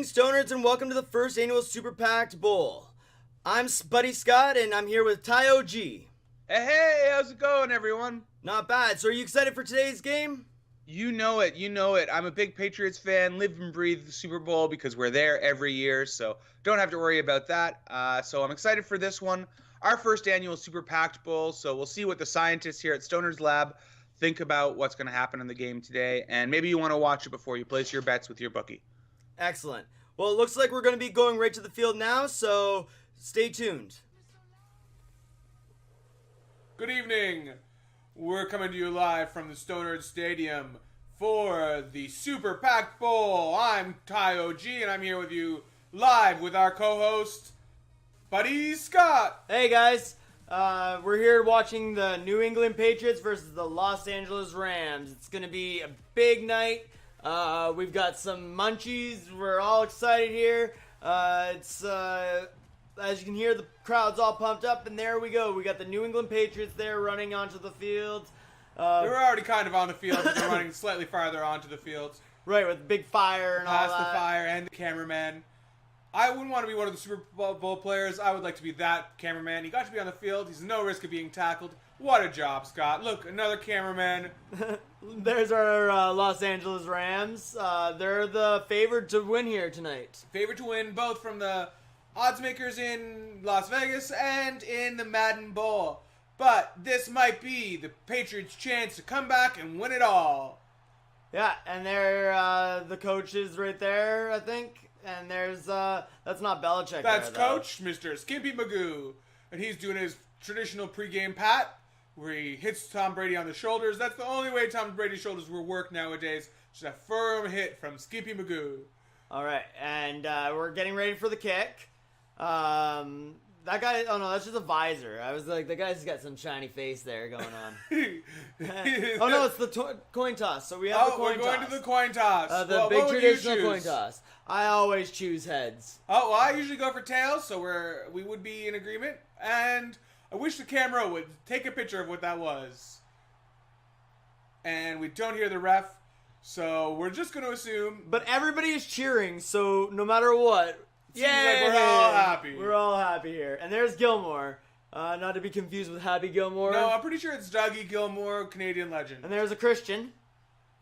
evening, Stonerds, and welcome to the first annual Super Packed Bowl. I'm Buddy Scott, and I'm here with Ty OG. Hey, how's it going, everyone? Not bad. So are you excited for today's game? You know it. I'm a big Patriots fan, live and breathe the Super Bowl because we're there every year, so don't have to worry about that. So I'm excited for this one, our first annual Super Packed Bowl, so we'll see what the scientists here at Stonerds Lab think about what's going to happen in the game today, and maybe you want to watch it before you place your bets with your bookie. Excellent. Well, it looks like we're going to be going right to the field now, so stay tuned. Good evening. We're coming to you live from the Stonerds Stadium for the Super Packed Bowl. I'm Ty OG, and I'm here with you live with our co-host, Buddy Scott. Hey, guys. We're here watching the New England Patriots versus the Los Angeles Rams. It's going to be a big night. We've got some munchies. We're all excited here. As you can hear, the crowd's all pumped up, and there we go. We got the New England Patriots there running onto the field. They were already kind of on the field, but they're running slightly farther onto the field. Right, with the big fire and all that. Past the fire and the cameraman. I wouldn't want to be one of the Super Bowl players. I would like to be that cameraman. He got to be on the field. He's no risk of being tackled. What a job, Scott. Look, another cameraman. There's our Los Angeles Rams. They're the favorite to win here tonight. Favorite to win, both from the odds makers in Las Vegas and in the Madden Bowl. But this might be the Patriots' chance to come back and win it all. Yeah, and they're the coaches right there, I think. And there's, that's not Belichick. That's there, Coach Mr. Skimpy Magoo. And he's doing his traditional pregame pat, where he hits Tom Brady on the shoulders. That's the only way Tom Brady's shoulders will work nowadays. Just a firm hit from Skimpy Magoo. All right, and we're getting ready for the kick. That guy, oh no, that's just a visor. I was like, the guy's got some shiny face there going on. Oh no, it's the coin toss. So we have the coin toss. We're going to the coin toss. The big traditional coin toss. I always choose heads. Oh, well, I usually go for tails, so we would be in agreement. And I wish the camera would take a picture of what that was. And we don't hear the ref, so we're just going to assume. But everybody is cheering, so no matter what. Seems like we're all happy. We're all happy here. And there's Gilmore. Not to be confused with Happy Gilmore. No, I'm pretty sure it's Dougie Gilmore, Canadian legend. And there's a Christian.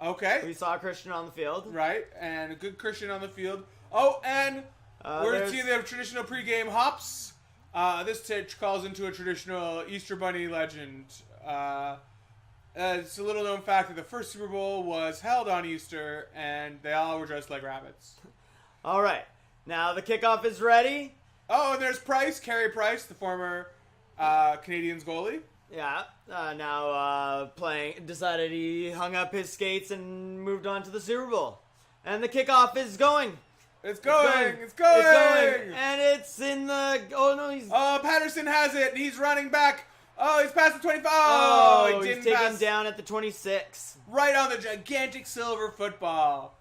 Okay. We saw a Christian on the field. Right, and a good Christian on the field. Oh, and we're seeing the traditional pregame hops. This calls into a traditional Easter Bunny legend. It's a little known fact that the first Super Bowl was held on Easter, and they all were dressed like rabbits. All right. Now the kickoff is ready. Oh, and there's Price, Carey Price, the former Canadians goalie. Yeah. Now decided he hung up his skates and moved on to the Super Bowl. And the kickoff is going. It's going. And it's in the... Oh, no, he's... Oh, Patterson has it. He's running back. Oh, he's past the 25. Oh, he he's didn't taken pass. down at the 26. Right on the gigantic silver football.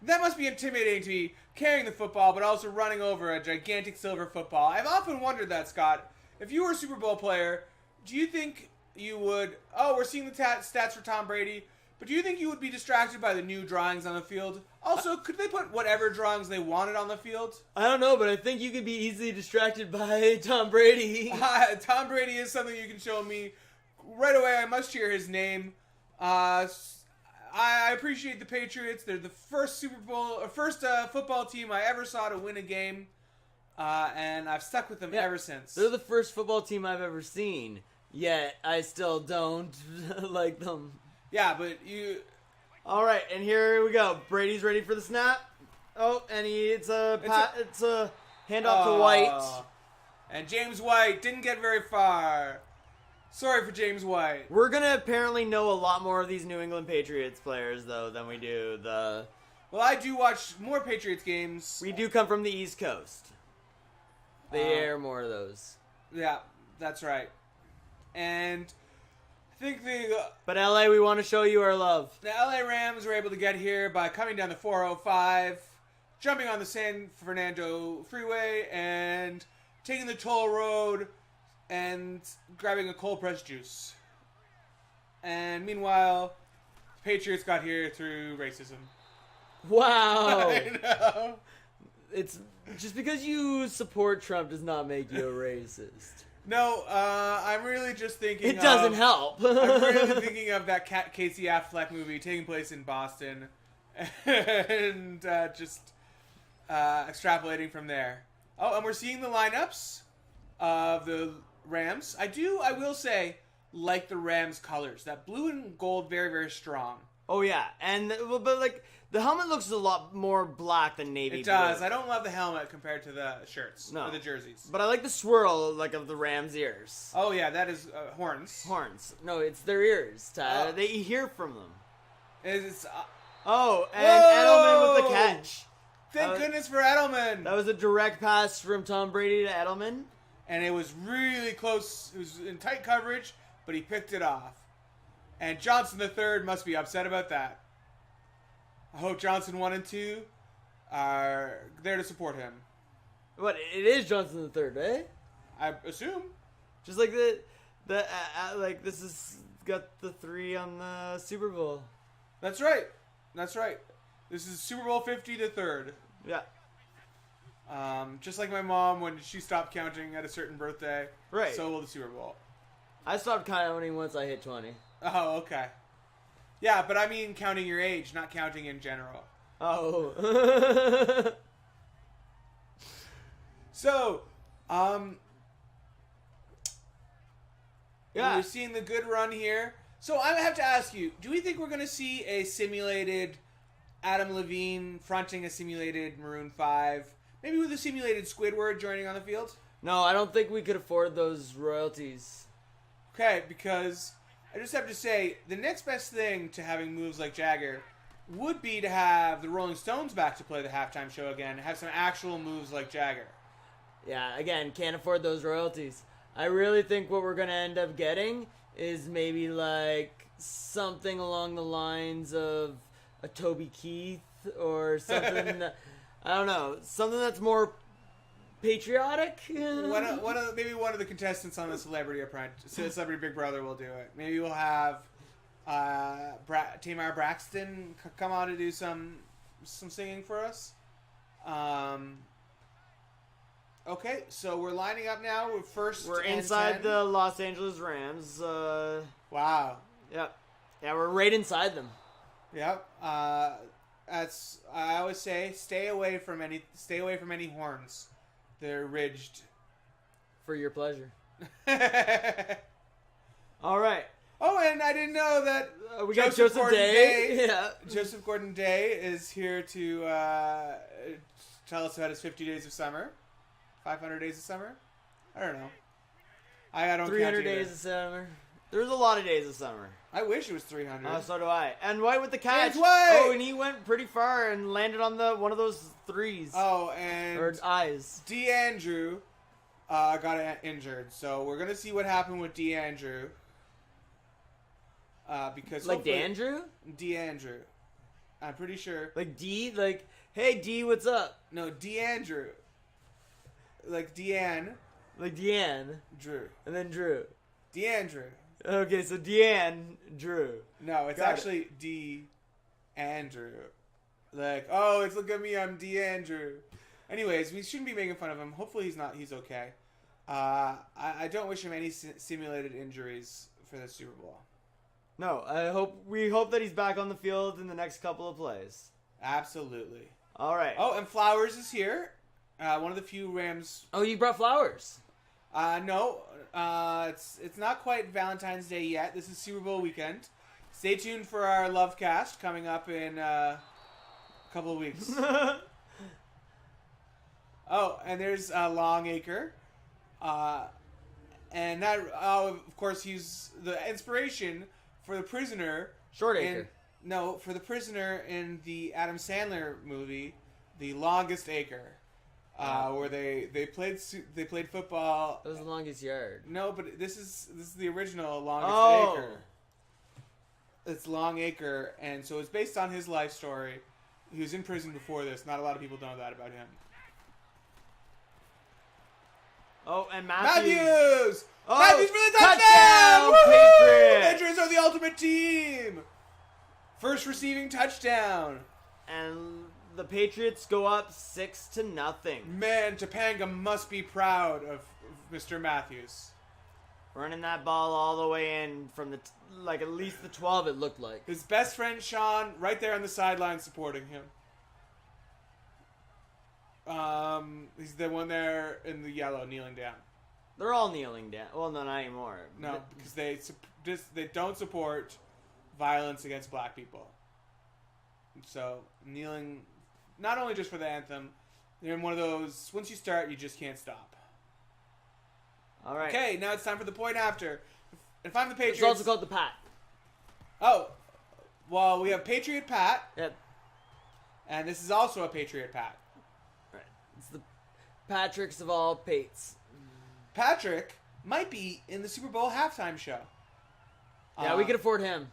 That must be intimidating to be carrying the football, but also running over a gigantic silver football. I've often wondered that, Scott. If you were a Super Bowl player, do you think you would... Oh, we're seeing the stats for Tom Brady. But do you think you would be distracted by the new drawings on the field? Also, could they put whatever drawings they wanted on the field? I don't know, but I think you could be easily distracted by Tom Brady. Tom Brady is something you can show me. Right away, I must hear his name. I appreciate the Patriots. They're the first football team I ever saw to win a game. And I've stuck with them ever since. They're the first football team I've ever seen. Yet, I still don't like them. Yeah, but you... All right, and here we go. Brady's ready for the snap. Oh, and it's a handoff to White. And James White didn't get very far. Sorry for James White. We're going to apparently know a lot more of these New England Patriots players, though, than we do the... Well, I do watch more Patriots games. We do come from the East Coast. They air more of those. Yeah, that's right. And... But LA, we want to show you our love. The LA Rams were able to get here by coming down the 405, jumping on the San Fernando freeway, and taking the toll road and grabbing a cold pressed juice. And meanwhile, the Patriots got here through racism. Wow. I know. it's just because you support Trump does not make you a racist. No, I'm really just thinking. It doesn't help. I'm really thinking of that Casey Affleck movie taking place in Boston, and just extrapolating from there. Oh, and we're seeing the lineups of the Rams. I will say, like the Rams colors. That blue and gold, very, very strong. Oh yeah, but like the helmet looks a lot more black than navy. It does. blue. I don't love the helmet compared to the shirts or the jerseys. But I like the swirl like of the Rams' ears. Oh yeah, that is horns. Horns. No, it's their ears, Tyler. Oh. They hear from them. It's Oh, and Whoa! Edelman with the catch. Thank goodness for Edelman. That was a direct pass from Tom Brady to Edelman. And it was really close. It was in tight coverage, but he picked it off. And Johnson III must be upset about that. I hope Johnson 1 and 2 are there to support him. What? It is Johnson III, eh? I assume. Just like like this is got the 3 on the Super Bowl. That's right. That's right. This is Super Bowl 50, the third. Yeah. Just like my mom when she stopped counting at a certain birthday. Right. So will the Super Bowl. I stopped counting once I hit 20. Oh, okay. Yeah, but I mean counting your age, not counting in general. Oh. So, Yeah. we're seeing the good run here. So I have to ask you, do we think we're going to see a simulated Adam Levine fronting a simulated Maroon 5? Maybe with a simulated Squidward joining on the field? No, I don't think we could afford those royalties. Okay, because I just have to say, the next best thing to having moves like Jagger would be to have the Rolling Stones back to play the halftime show again, have some actual moves like Jagger. Yeah, again, can't afford those royalties. I really think what we're going to end up getting is maybe like something along the lines of a Toby Keith or something. I don't know, something that's more patriotic. Maybe one of the contestants on the Celebrity Big Brother will do it. Maybe we'll have Tamar Braxton come on to do some singing for us. Okay, so we're lining up now. We're inside the Los Angeles Rams. Wow. Yep. Yeah, we're right inside them. Yep. That's I always say stay away from any horns. They're ridged. For your pleasure. All right. Oh, and I didn't know that we got Joseph Day. Yeah. Joseph Gordon-Day is here to tell us about his 50 days of summer. 500 days of summer? I don't know. I don't 300 days of summer. There's a lot of days of summer. I wish it was 300. Oh, so do I. And White with the catch. It's White! Oh, and he went pretty far and landed on one of those threes. Oh, and or eyes. DeAndrew got injured. So we're going to see what happened with DeAndrew. Because like DeAndrew? DeAndrew. I'm pretty sure. Like D? Like, hey, D, what's up? No, DeAndrew. Like Deanne. Like Deanne. Drew. And then Drew. DeAndrew. Okay, so Deanne Drew. No, it's actually DeAndrew. Like, oh, it's look at me, I'm DeAndrew. Anyways, we shouldn't be making fun of him. Hopefully he's okay. I don't wish him any simulated injuries for the Super Bowl. No, we hope that he's back on the field in the next couple of plays. Absolutely. All right. Oh, and Flowers is here. One of the few Rams. Oh, you brought Flowers? No. It's not quite Valentine's Day yet. This is Super Bowl weekend. Stay tuned for our Love Cast coming up in a couple of weeks. Oh, and there's Longacre. And that, of course, he's the inspiration for the prisoner. Shortacre. For the prisoner in the Adam Sandler movie, The Longest Acre. Where they played football. That was the longest yard. No, but this is the original Longest Acre. It's Longacre, and so it's based on his life story. He was in prison before this. Not a lot of people know that about him. Oh, and Matthews! Oh, Matthews for the touchdown! Patriots! Patriots are the ultimate team. First receiving touchdown. And the Patriots go up 6-0. Man, Topanga must be proud of Mr. Matthews. Running that ball all the way in from the like at least the 12. It looked like His best friend Sean right there on the sideline supporting him. He's the one there in the yellow kneeling down. they're all kneeling down. Well, no, not anymore. No, because they don't support violence against black people. So kneeling, not only just for the anthem, they're in one of those. Once you start, you just can't stop. All right. Okay, now it's time for the point after. If I'm the Patriots, It's also called the Pat. oh, well, we have Patriot Pat, Yep. and this is also a Patriot Pat. Right. It's the Patricks of all Pates. Patrick might be in the Super Bowl halftime show. Yeah, we could afford him.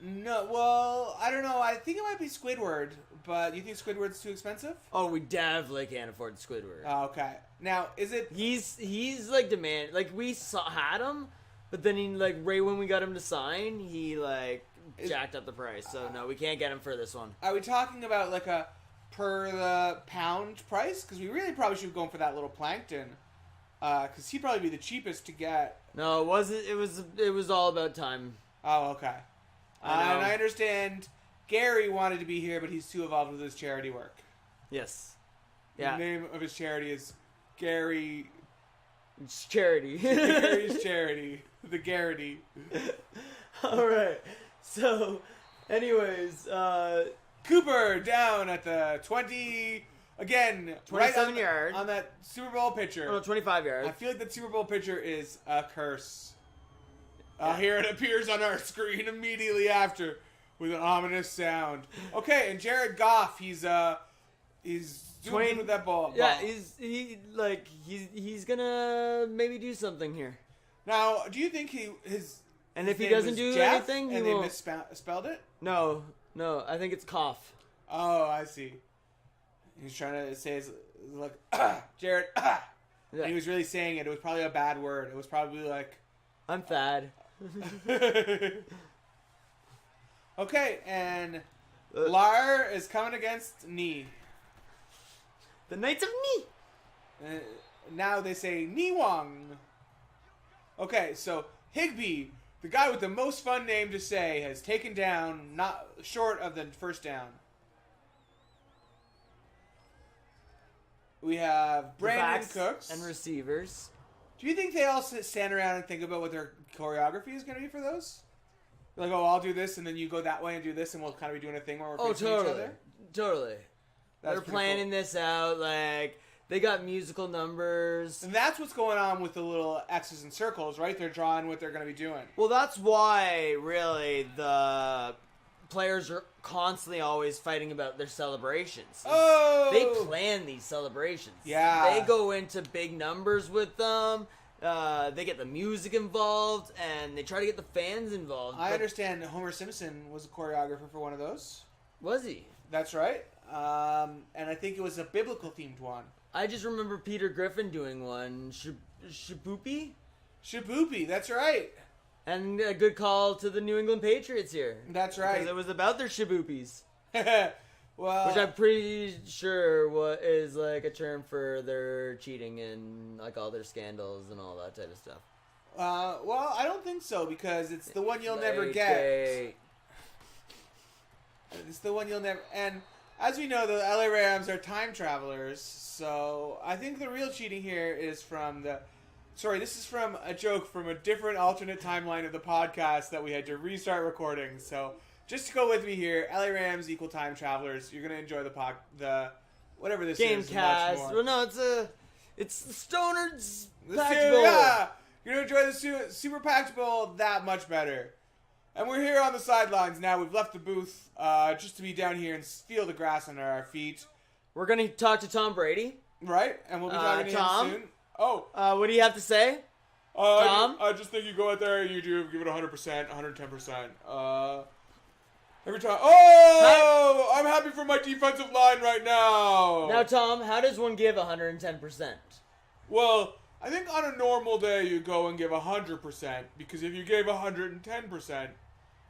No, well, I don't know. I think it might be Squidward, but you think Squidward's too expensive? Oh, we definitely can't afford Squidward. Oh, okay. Now, is it? He's like demand. Like we had him, but then he like right when we got him to sign, he like jacked up the price. So no, we can't get him for this one. Are we talking about like a per the pound price? Because we really probably should be going for that little Plankton. Because he'd probably be the cheapest to get. No, it wasn't. It was all about time. Oh, okay. I know. And I understand Gary wanted to be here, but he's too involved with his charity work. Yes. Yeah. The name of his charity is Gary. It's charity. Gary's charity. The Garrity. All right. So, anyways, Cooper down at the 20. Again, 27 right yard. on that Super Bowl pitcher. Oh, 25 I yards. feel like that Super Bowl pitcher is a curse. Here it appears on our screen immediately after with an ominous sound. Okay, and Jared Goff, he's doing good with that ball. Yeah, he's gonna maybe do something here. Now, do you think his And if he name doesn't was do Jeff anything, he and they won't. misspelled it? No, I think it's cough. Oh, I see. He's trying to say his like Jared. Yeah. And he was really saying it. It was probably a bad word. It was probably like. I'm Thad. Okay, and Lar is coming against Knee. The Knights of Knee. Now they say Niwang. Okay, so Higby, the guy with the most fun name to say, has taken down, not short of the first down. We have Brandon Backs Cooks. and receivers. Do you think they all stand around and think about what their choreography is going to be for those? Like, oh, I'll do this, and then you go that way and do this, and we'll kind of be doing a thing where we're facing each other? Totally. That's They're pretty planning cool. this out. Like they got musical numbers. And that's what's going on with the little X's and circles, right? They're drawing what they're going to be doing. Well, that's why really the players are constantly always fighting about their celebrations. Oh! They plan these celebrations. Yeah. They go into big numbers with them. They get the music involved, and they try to get the fans involved. I but- understand Homer Simpson was a choreographer for one of those. Was he? That's right. And I think it was a biblical-themed one. I just remember Peter Griffin doing one. Shaboopy? Shaboopy, that's right. And a good call to the New England Patriots here. That's right. Because it was about their shaboopies. Well, Which I'm pretty sure is like a term for their cheating and like all their scandals and all that type of stuff. well, I don't think so because it's the one you'll never Like, get. It's the one you'll never. And as we know, the LA Rams are time travelers. So I think the real cheating here is from the. Sorry, this is from a joke from a different alternate timeline of the podcast that we had to restart recording. So just go with me here. LA Rams equal time travelers. You're gonna enjoy the whatever this Game is. and cast. much more. Well, no, it's the Stonerds The Packed Super- Bowl. Yeah, you're gonna enjoy the Super Packed Bowl that much better. And we're here on the sidelines now. We've left the booth just to be down here and feel the grass under our feet, We're gonna talk to Tom Brady. right? And we'll be talking to Tom? him soon. Oh, What do you have to say? Tom? I just think you go out there and you give it 100%, 110%. Every time. Oh, I'm happy for my defensive line right now. Now, Tom, how does one give 110%? Well, I think on a normal day you go and give 100% because if you gave 110%,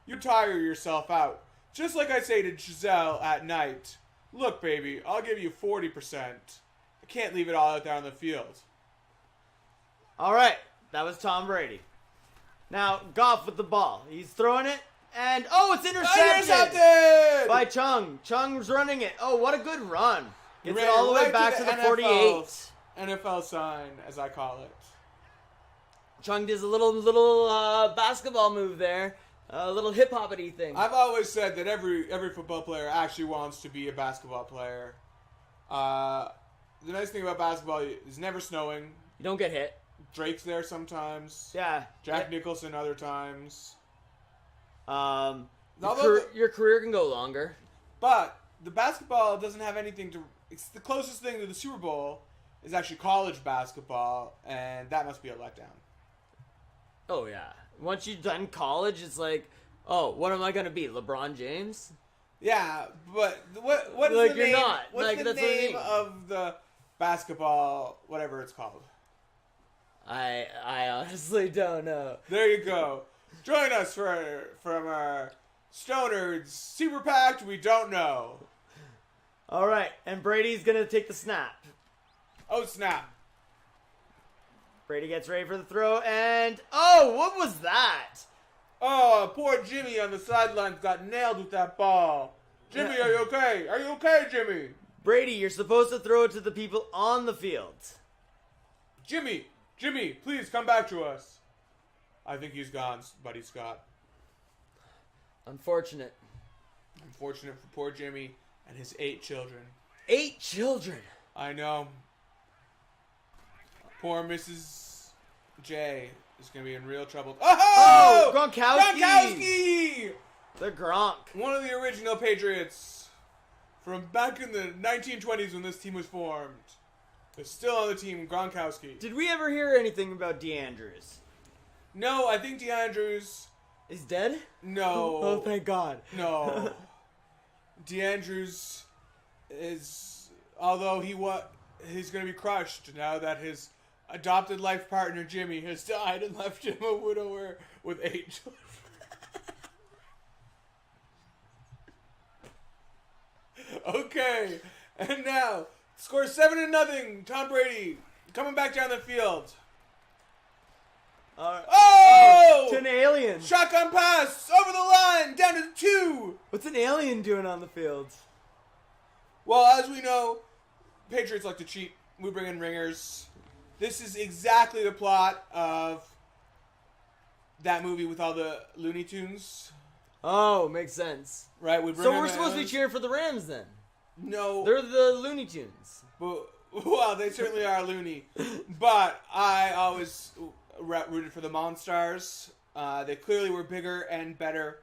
you tire yourself out. Just like I say to Giselle at night, Look, baby, I'll give you 40%. I can't leave it all out there on the field. All right, that was Tom Brady. Now, Goff with the ball. He's throwing it, and it's intercepted by Chung. Chung's running it. Oh, what a good run. Gets it all the way back to the 48. NFL sign, as I call it. Chung does a little basketball move there. A little hip-hoppity thing. I've always said that every football player actually wants to be a basketball player. The nice thing about basketball is never snowing. You don't get hit. Drake's there sometimes. Yeah. Jack Nicholson other times. Your career can go longer. But the basketball doesn't have anything to... It's the closest thing to the Super Bowl is actually college basketball, and that must be a letdown. Oh, yeah. Once you've done college, it's like, what am I going to be, LeBron James? Yeah, but what is like the you're name? not. What's like, the that's name what of the basketball, whatever it's called? I honestly don't know. There you go. Join us from our Stonerds Super Packed We Don't Know. All right, and Brady's going to take the snap. Oh, snap. Brady gets ready for the throw, and what was that? Oh, poor Jimmy on the sidelines got nailed with that ball. Jimmy, are you okay? Are you okay, Jimmy? Brady, you're supposed to throw it to the people on the field. Jimmy, please come back to us. I think he's gone, Buddy Scott. Unfortunate. Unfortunate for poor Jimmy and his 8 children. 8 children. I know. Poor Mrs. J is going to be in real trouble. Oh! Gronkowski! The Gronk. One of the original Patriots from back in the 1920s when this team was formed. Is still on the team, Gronkowski. Did we ever hear anything about DeAndrews? No, I think DeAndrews... Is dead? No. Oh, thank God. No. DeAndrews is... Although he's going to be crushed now that his adopted life partner, Jimmy, has died and left him a widower with 8 children. Okay. And now... Score 7-0. Tom Brady coming back down the field. To an alien. Shotgun pass over the line down to 2. What's an alien doing on the field? Well, as we know, Patriots like to cheat. We bring in ringers. This is exactly the plot of that movie with all the Looney Tunes. Oh, makes sense. Right? So we're supposed to be cheering for the Rams then? No. They're the Looney Tunes. Well, they certainly are loony. But I always rooted for the Monstars. They clearly were bigger and better.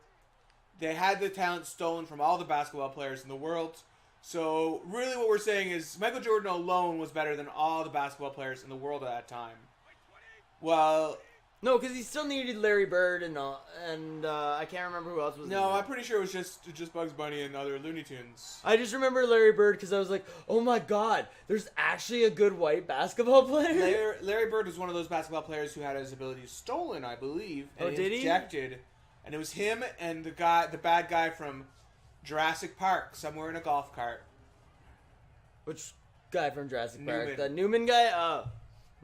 They had the talent stolen from all the basketball players in the world. So really what we're saying is Michael Jordan alone was better than all the basketball players in the world at that time. Well... No, because he still needed Larry Bird and I can't remember who else was. No, I'm pretty sure it was just Bugs Bunny and other Looney Tunes. I just remember Larry Bird because I was like, oh my God, there's actually a good white basketball player. Larry Bird was one of those basketball players who had his abilities stolen, I believe. And did he? Ejected. And it was him and the bad guy from Jurassic Park, somewhere in a golf cart. Which guy from Jurassic Park? Newman. The Newman guy? Oh,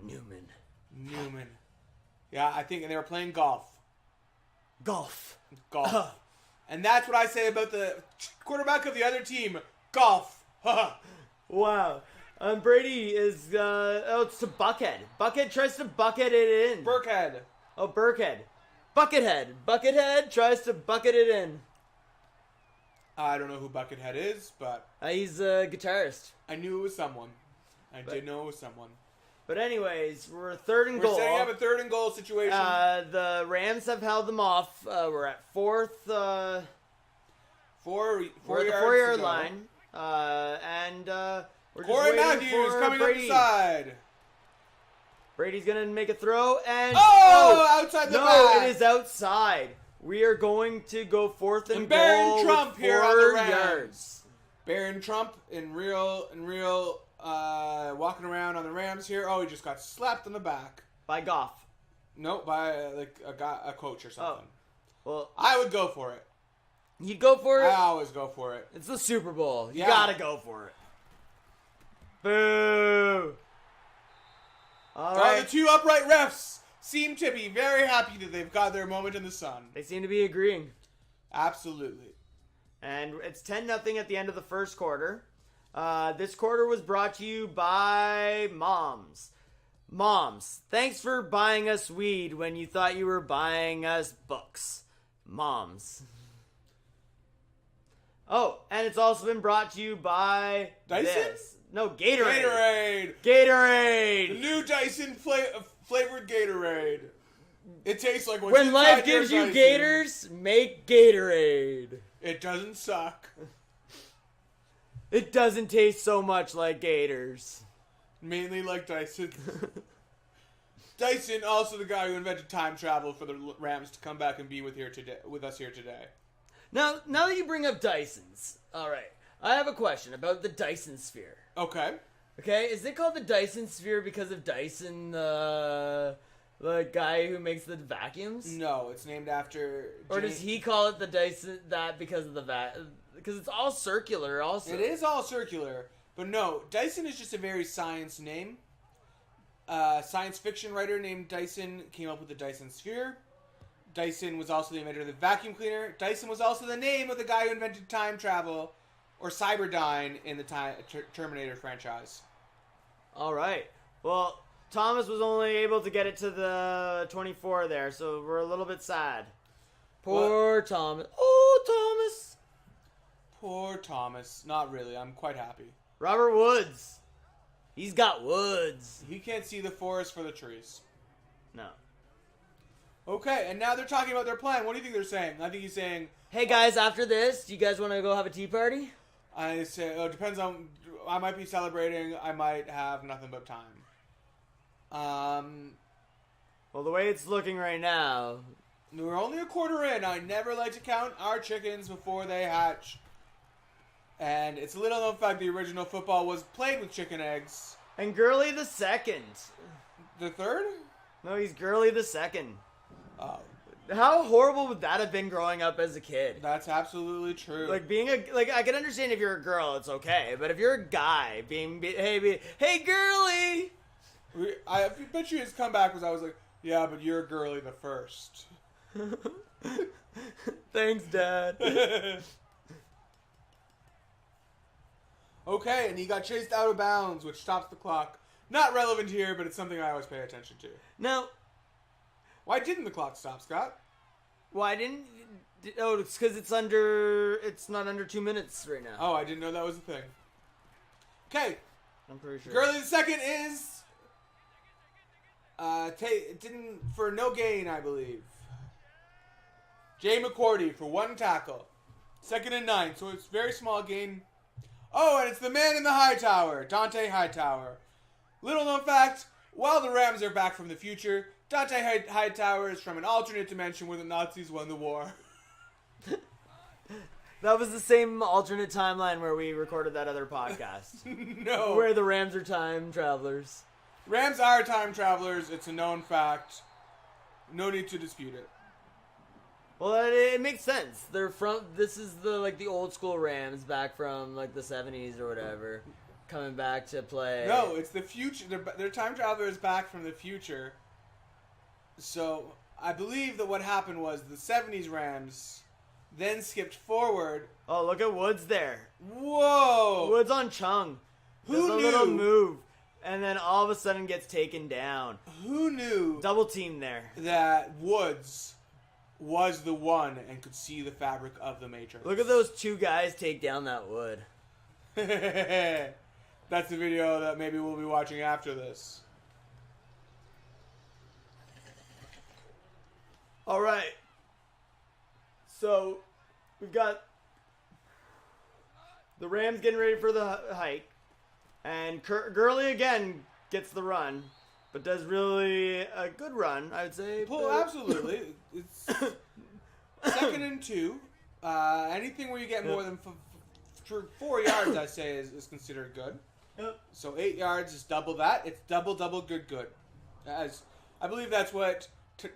Newman. Yeah, I think, and they were playing golf. Golf. And that's what I say about the quarterback of the other team. Golf. Wow. Brady is, it's to Buckhead. Buckhead tries to bucket it in. Burkhead. Oh, Burkhead. Buckethead. Buckethead tries to bucket it in. I don't know who Buckethead is, but... He's a guitarist. I knew it was someone. I did know it was someone. But anyways, we're third and goal. We're setting up a 3rd and goal situation. The Rams have held them off. We're at 4th. We're at the 4-yard line. We're Corey just waiting Matthews for coming Brady. up the side. Brady's going to make a throw, and... outside the back. No, it is outside. We are going to go 4th and goal Baron Trump with here on 4 the Rams. yards. Baron Trump in real walking around on the Rams here. Oh, he just got slapped on the back. By Goff. No, by a coach or something. Well, I would go for it. You'd go for it? I always go for it. It's the Super Bowl. You Yeah. gotta go for it. Boo! All right. The two upright refs seem to be very happy that they've got their moment in the sun. They seem to be agreeing. Absolutely. And it's 10-0 at the end of the first quarter. This quarter was brought to you by Moms. Moms, thanks for buying us weed when you thought you were buying us books. Moms. Oh, and it's also been brought to you by Dyson? this. No, Gatorade. Gatorade. The Gatorade. new Dyson flavored Gatorade. It tastes like what's When life inside your gives you Dyson. gators, make Gatorade. It doesn't suck. It doesn't taste so much like gators. Mainly like Dyson. Dyson, also the guy who invented time travel for the Rams to come back and be with us here today. Now that you bring up Dysons, all right, I have a question about the Dyson Sphere. Okay. Okay, is it called the Dyson Sphere because of Dyson, the guy who makes the vacuums? No, it's named after. Or does he call it the Dyson that because of the because it's all circular also? It is all circular, but no, Dyson is just a very science name. Science fiction writer named Dyson came up with the Dyson Sphere. Dyson was also the inventor of the vacuum cleaner. Dyson was also the name of the guy who invented time travel, or Cyberdyne in the Terminator franchise. All right. Well, Thomas was only able to get it to the 24 there, so we're a little bit sad. Poor Thomas. Oh, Thomas. Poor Thomas. Not really. I'm quite happy. Robert Woods. He's got woods. He can't see the forest for the trees. No. Okay, and now they're talking about their plan. What do you think they're saying? I think he's saying, Hey guys, after this, do you guys want to go have a tea party? I say, oh, it depends on, I might be celebrating, I might have nothing but time. Well, the way it's looking right now, We're only a quarter in. I never like to count our chickens before they hatch. And it's a little known fact the original football was played with chicken eggs. and Gurley the second. The third? No, he's Gurley the second. Oh, How horrible would that have been growing up as a kid? that's absolutely true. Like I can understand if you're a girl, it's okay, but if you're a guy, hey Gurley. I bet you his comeback was I was like, yeah, but you're girly the first. Thanks, Dad. Okay, and he got chased out of bounds, which stops the clock. Not relevant here, but it's something I always pay attention to. Now, Why didn't the clock stop, Scott? why didn't? Oh, it's because it's not under 2 minutes right now. Oh, I didn't know that was a thing. Okay, I'm pretty sure. Gurley the second is didn't for no gain, I believe. Jay McCourty for 1 tackle. 2nd and 9, so it's very small gain. Oh, and it's the man in the high tower, Dante Hightower. Little known fact, while the Rams are back from the future, Dante Hightower is from an alternate dimension where the Nazis won the war. That was the same alternate timeline where we recorded that other podcast. No. Where the Rams are time travelers. Rams are time travelers, it's a known fact. No need to dispute it. Well, it makes sense. This is the old school Rams back from like the 70s or whatever, coming back to play. No, it's the future. They're time travelers back from the future. So, I believe that what happened was the 70s Rams then skipped forward. Oh, look at Woods there. Whoa! Woods on Chung. Who Does a knew? little move, and then all of a sudden gets taken down. Who knew Double team there. that Woods was the one and could see the fabric of the Matrix? Look at those two guys take down that wood. That's the video that maybe we'll be watching after this. All right. So, we've got the Rams getting ready for the hike. And Gurley again gets the run, but does really a good run, I would say. Well, absolutely. It's 2nd and 2. Anything where you get more than for 4 yards, I say, is considered good. Yep. So 8 yards is double that. It's double, good. As I believe that's what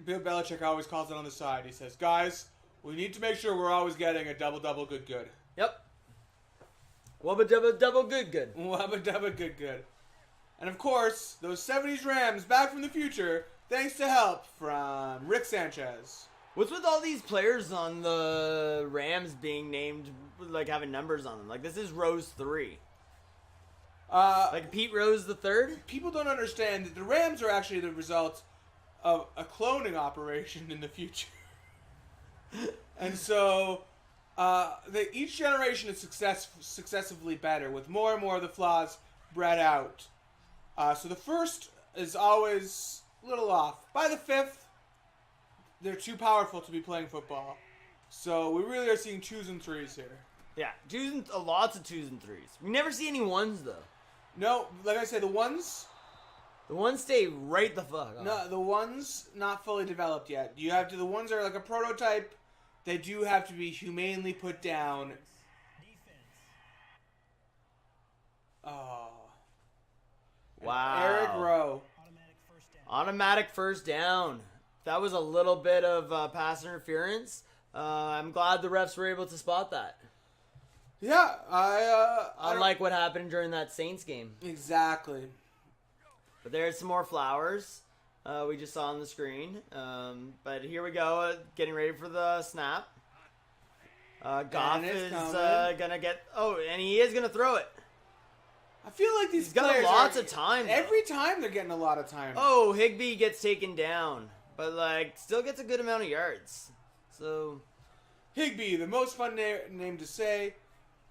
Bill Belichick always calls it on the side. He says, guys, We need to make sure we're always getting a double-double good. Yep. Wubba dubba double good. Wubba-dubba good. And of course, those 70s Rams back from the future, thanks to help from Rick Sanchez. What's with all these players on the Rams being named, like, having numbers on them? Like, this is Rose 3. Like Pete Rose the third? People don't understand that the Rams are actually the result of a cloning operation in the future. And so, each generation is successively better, with more and more of the flaws bred out. So the first is always a little off. By the fifth, they're too powerful to be playing football. So we really are seeing 2s and 3s here. Yeah, lots of 2s and 3s. We never see any 1s, though. No, like I said, the ones... The 1s stay right the fuck on. No, the ones not fully developed yet. The ones are like a prototype. They do have to be humanely put down. Oh. Wow. Eric Rowe. Automatic first down. That was a little bit of pass interference. I'm glad the refs were able to spot that. Yeah, Unlike what happened during that Saints game. Exactly. But there's some more flowers we just saw on the screen. But here we go, getting ready for the snap. Goff is going to get... Oh, and he is going to throw it. I feel like these He's got players lots of time. Though. Every time they're getting a lot of time. Oh, Higbee gets taken down. But, like, still gets a good amount of yards. So... Higbee, the most fun name to say,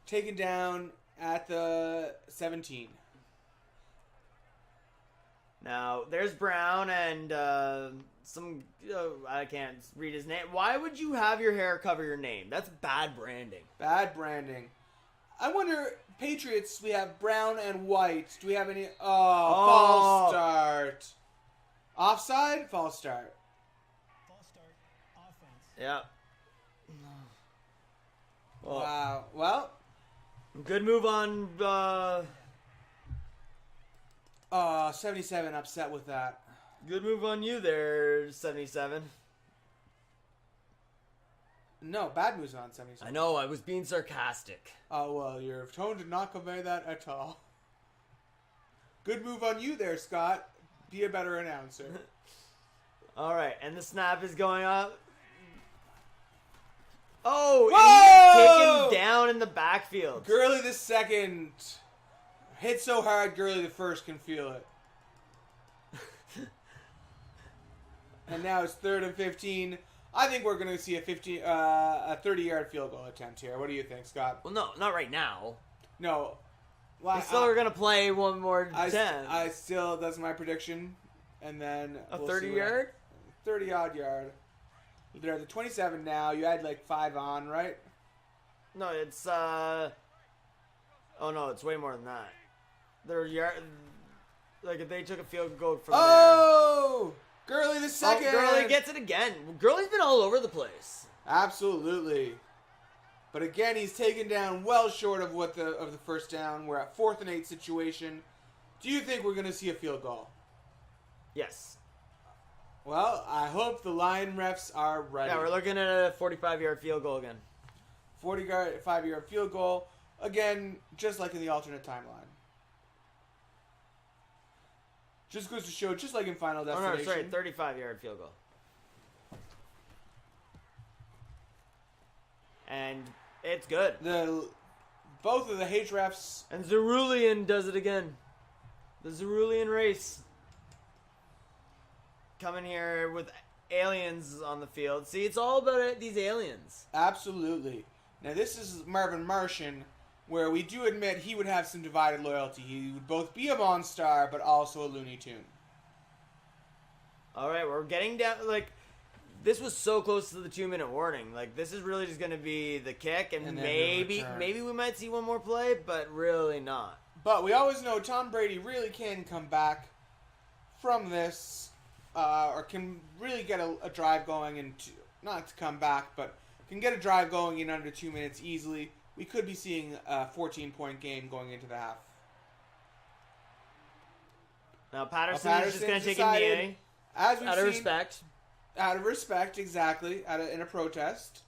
taken down at the 17. Now, there's Brown and I can't read his name. Why would you have your hair cover your name? That's bad branding. Bad branding. I wonder, Patriots, we have Brown and White. Do we have any... false start. Offside? False start. False start. Offense. Yeah. Well, Wow. Well... Good move on... 77 upset with that. Good move on you there, 77. No, bad moves on 77. I know, I was being sarcastic. Oh, well, your tone did not convey that at all. Good move on you there, Scott. Be a better announcer. All right, and the snap is going up. Oh, Whoa! and he's taken down in the backfield. Gurley the second. Hit so hard, Gurley the first can feel it. And now it's 3rd and 15. I think we're going to see a 30-yard field goal attempt here. What do you think, Scott? Well, no, not right now. No. We still are going to play one more attempt. That's my prediction. And then a 30-yard? 30-odd yard. They're at the 27 now. You had like 5 on, right? No, it's oh no, it's way more than that. Their yard, like if they took a field goal from there. Gurley the second. Gurley gets it again. Gurley's been all over the place. Absolutely. But again, he's taken down well short of the first down. We're at 4th and 8 situation. Do you think we're going to see a field goal? Yes. Well, I hope the line refs are ready. Yeah, we're looking at a 45-yard field goal again. 45-yard field goal. Again, just like in the alternate timeline. Just goes to show, just like in Final Destination. Oh, no, sorry, 35-yard field goal. And it's good. Both of the H refs. And Zerulian does it again. The Zerulian race. Coming here with aliens on the field. See, it's all about these aliens. Absolutely. Now, this is Marvin Martian, where we do admit he would have some divided loyalty. He would both be a Monstar, but also a Looney Tune. All right, we're getting down. Like, this was so close to the 2-minute warning. Like, this is really just going to be the kick, and maybe we might see one more play, but really not. But we always know Tom Brady really can come back from this. Or can really get a drive going, and not to come back, but can get a drive going in under 2 minutes easily. We could be seeing a 14-point game going into the half. Now Patterson's just going to take a knee. As we've out of seen, respect. Out of respect, exactly. In a protest.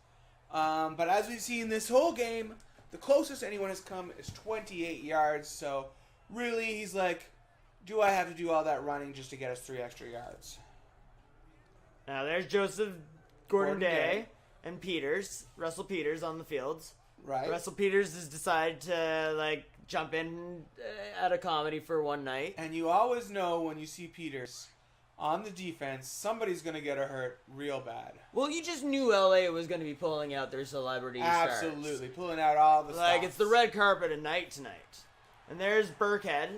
But as we've seen this whole game, the closest anyone has come is 28 yards. So really, he's like, do I have to do all that running just to get us 3 extra yards? Now there's Joseph Gordon-Day and Russell Peters on the fields. Right. Russell Peters has decided to jump in at a comedy for one night. And you always know when you see Peters on the defense, somebody's going to get hurt real bad. Well, you just knew LA was going to be pulling out their celebrity stars. Absolutely. Pulling out all the stops. It's the red carpet at night tonight. And there's Burkhead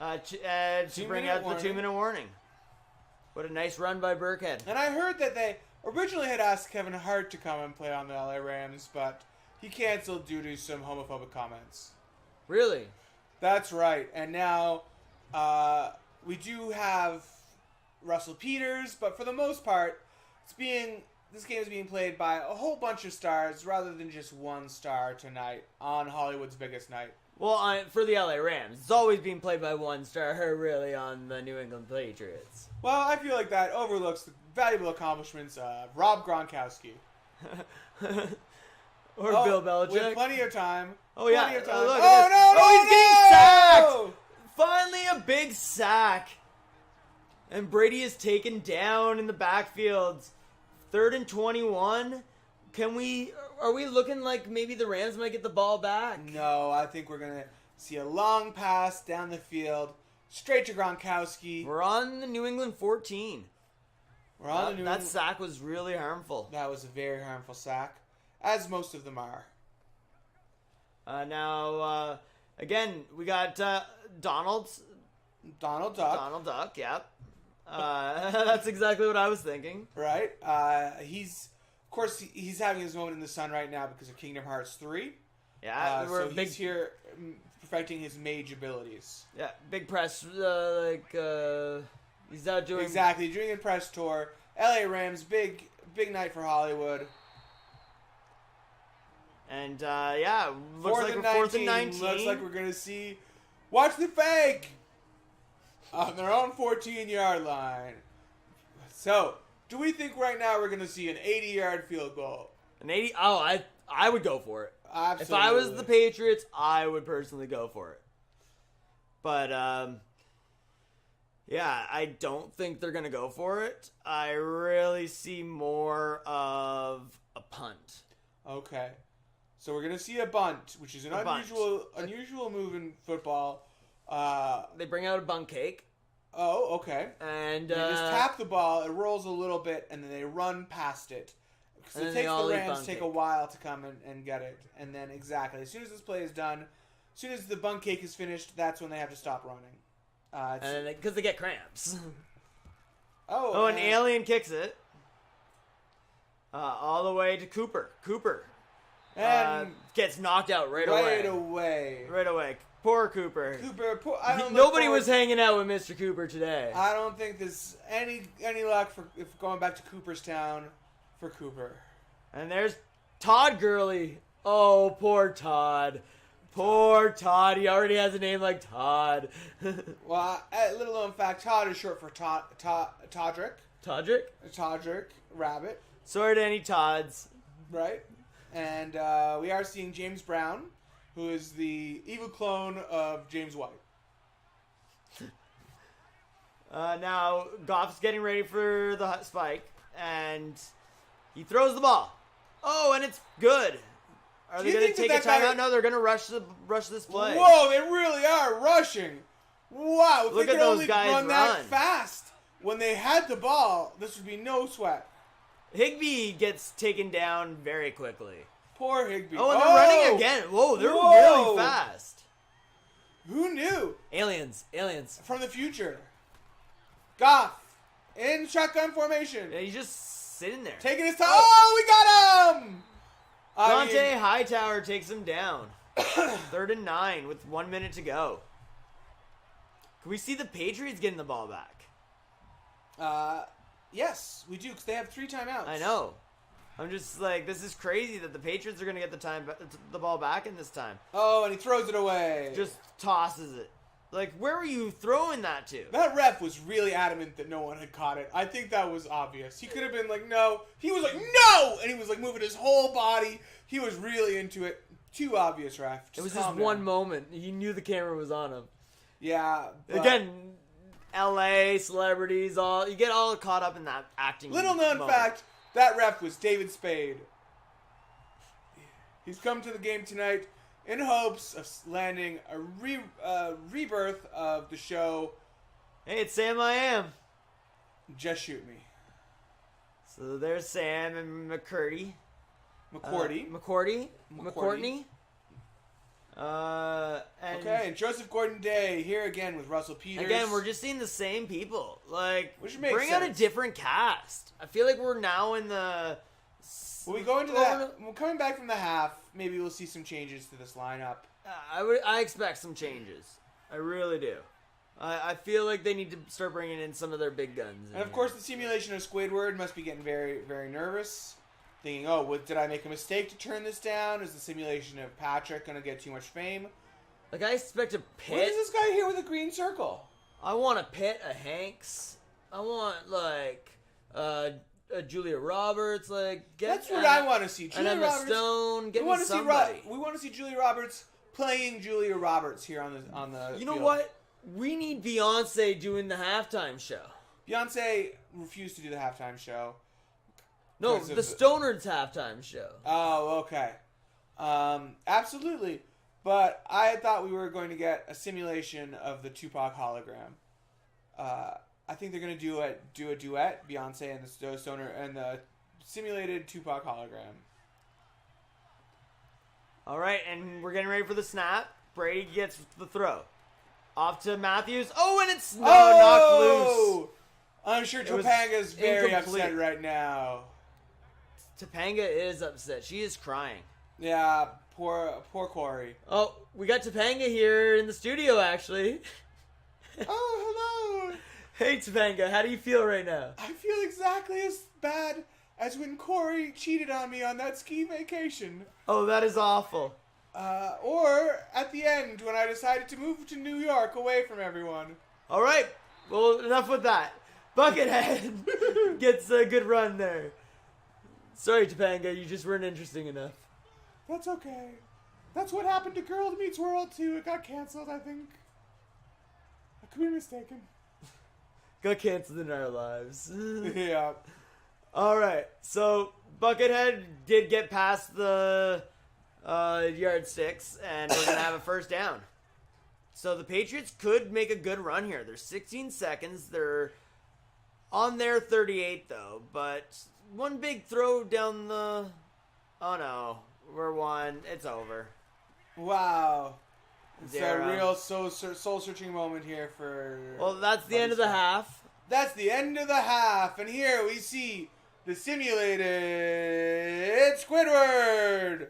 to bring out the 2-minute warning. What a nice run by Burkhead. And I heard that they originally had asked Kevin Hart to come and play on the LA Rams, but he canceled due to some homophobic comments. Really? That's right. And now we do have Russell Peters, but for the most part, this game is being played by a whole bunch of stars rather than just one star tonight on Hollywood's biggest night. Well, for the LA Rams, it's always being played by one star, really, on the New England Patriots. Well, I feel like that overlooks the valuable accomplishments of Rob Gronkowski. Or Bill Belichick. With plenty of time. Oh, yeah. Plenty of time. Look, oh, no, he's getting sacked! Finally a big sack. And Brady is taken down in the backfield. 3rd and 21. Are we looking like maybe the Rams might get the ball back? No, I think we're going to see a long pass down the field, straight to Gronkowski. We're on the New England 14. That sack was really harmful. That was a very harmful sack, as most of them are. Now, again, we got Donald Duck. Donald Duck, yep. That's exactly what I was thinking. Right. Of course, he's having his moment in the sun right now because of Kingdom Hearts 3. Yeah, he's here perfecting his mage abilities. Yeah, big press, he's out doing... Exactly, doing a press tour. LA Rams, big night for Hollywood. And, looks like we're 4th and 19. Looks like we're going to see... Watch the fake! On their own 14-yard line. So... Do we think right now we're going to see an 80-yard field goal? An 80? Oh, I would go for it. Absolutely. If I was the Patriots, I would personally go for it. But, I don't think they're going to go for it. I really see more of a punt. Okay. So we're going to see a bunt, which is an unusual move in football. They bring out a bunt cake. Oh, okay. And they just tap the ball, it rolls a little bit, and then they run past it. Because it takes the Rams a while to come and get it. And then, exactly, as soon as this play is done, as soon as the bun cake is finished, that's when they have to stop running. Because they get cramps. And Alien kicks it. All the way to Cooper. And gets knocked out right away. Right away. Poor Cooper. Nobody was hanging out with Mr. Cooper today. I don't think there's any luck for going back to Cooperstown for Cooper. And there's Todd Gurley. Oh, poor Todd. Poor Todd. He already has a name like Todd. Well, a little known fact, Todd is short for Toddrick. Toddrick? Toddrick, rabbit. Sorry to any Todds. Right. And we are seeing James Brown, who is the evil clone of James White. Now, Goff's getting ready for the spike, and he throws the ball. Oh, and it's good. Are they going to take a timeout? No, they're going to rush this play. Whoa, they really are rushing. Wow, if Look they at could those only guys run that fast when they had the ball, this would be no sweat. Higbee gets taken down very quickly. Poor Higbee. Oh, and they're running again. Whoa, they're really fast. Who knew? Aliens. From the future. Goff in shotgun formation. Yeah, he's just sitting there. Taking his time. Oh, we got him! Dante Hightower takes him down. 3rd and 9 with 1 minute to go. Can we see the Patriots getting the ball back? Yes, we do, because they have 3 timeouts. I know. I'm just like, this is crazy that the Patriots are going to get the ball back in this time. Oh, and he throws it away. Just tosses it. Like, where were you throwing that to? That ref was really adamant that no one had caught it. I think that was obvious. He could have been like, no. He was like, no! And he was like moving his whole body. He was really into it. Too obvious, ref. It was calm just down. one moment. He knew the camera was on him. Yeah. But Again, LA, celebrities, you get all caught up in that acting. little known moment. fact, that ref was David Spade. He's come to the game tonight in hopes of landing a rebirth of the show. Hey, it's Sam I Am. Just Shoot Me. So there's Sam and McCurdy. McCourty. McCourtney. And Okay, and Joseph Gordon-Day here again with Russell Peters. again, we're just seeing the same people. Like, Which makes bring out a sense. different cast. I feel like we're now in the. When we go into that, when coming back from the half, maybe we'll see some changes to this lineup. I expect some changes. I really do. I feel like they need to start bringing in some of their big guns. And of course, the simulation of Squidward must be getting very, very nervous. Thinking, did I make a mistake to turn this down? Is the simulation of Patrick going to get too much fame? Like, I expect a What is Pitt. this guy here with a green circle? I want a Pitt, a Hanks. I want, like, a Julia Roberts. Like, That's what I want to see. And Julia Emma Roberts. Stone. Get We me want to see somebody. we want to see Julia Roberts playing Julia Roberts here on the. You know field. what? We need Beyonce doing the halftime show. Beyonce refused to do the halftime show. No, Because of the the- Stonerds halftime show. Oh, okay. Absolutely. But I thought we were going to get a simulation of the Tupac hologram. I think they're going to do a duet, Beyonce and the Stoner and the simulated Tupac hologram. All right, and we're getting ready for the snap. Brady gets the throw. Off to Matthews. Oh, and it's knocked loose. I'm sure It was Topanga's very incomplete. upset right now. Topanga is upset. She is crying. Yeah, poor Corey. Oh, we got Topanga here in the studio, actually. Oh, hello. Hey, Topanga, how do you feel right now? I feel exactly as bad as when Corey cheated on me on that ski vacation. Oh, that is awful. Or at the end when I decided to move to New York away from everyone. All right, well, enough with that. Buckethead gets a good run there. Sorry, Topanga, you just weren't interesting enough. That's okay. That's what happened to Girl Meets World too. It got canceled, I think. I could be mistaken. Got canceled in our lives. Yeah. All right, so Buckethead did get past the yardsticks, and we're gonna have a first down. So the Patriots could make a good run here. There's 16 seconds. They're on their 38 though, but one big throw down the. Oh no, we're one. It's over. Wow. It's They're, a real soul-searching moment here for... Well, that's the end of the half. That's the end of the half. And here we see the simulated Squidward.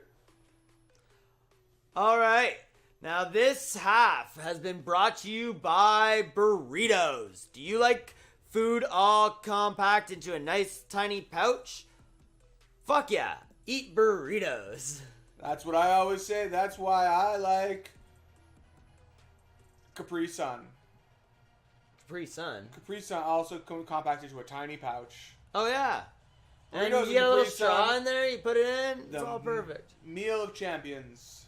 All right. Now, this half has been brought to you by burritos. Do you like food all compact into a nice tiny pouch? Fuck yeah. Eat burritos. That's what I always say. That's why I like Capri Sun. Capri Sun. Capri Sun also compacted to a tiny pouch. Oh, yeah. And Burritos you get a and little Capri straw Sun. in there, you put it in, it's The all perfect. Meal of champions.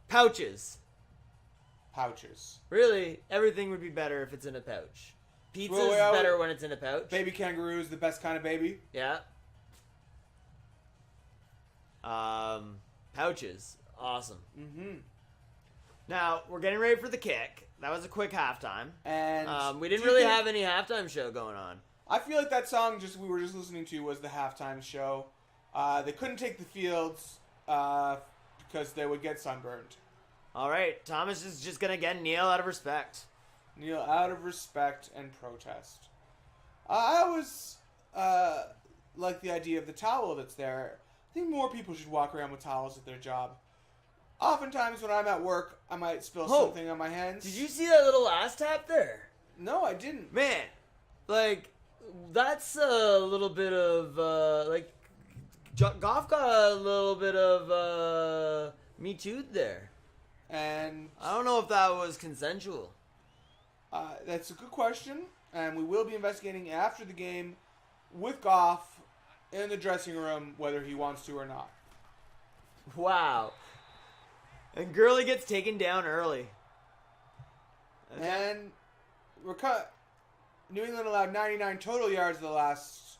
Pouches. Pouches. Really, everything would be better if it's in a pouch. Pizza's Well, better when it's in a pouch. Baby kangaroo is the best kind of baby. Yeah. Pouches. Awesome. Mm-hmm. Now, we're getting ready for the kick. That was a quick halftime. And We didn't do you really think- have any halftime show going on. I feel like that song we were just listening to was the halftime show. They couldn't take the fields because they would get sunburned. All right, Thomas is just going to get Neil out of respect. Kneel out of respect and protest. I always like the idea of the towel that's there. I think more people should walk around with towels at their job. Oftentimes when I'm at work, I might spill Oh, something on my hands. Did you see that little ass tap there? No, I didn't. Man, like, that's a little bit of, Goff got a little bit of, Me Too there. And I don't know if that was consensual. That's a good question, and we will be investigating after the game with Goff in the dressing room whether he wants to or not. Wow. And Gurley gets taken down early. And we're cut. New England allowed 99 total yards in the last.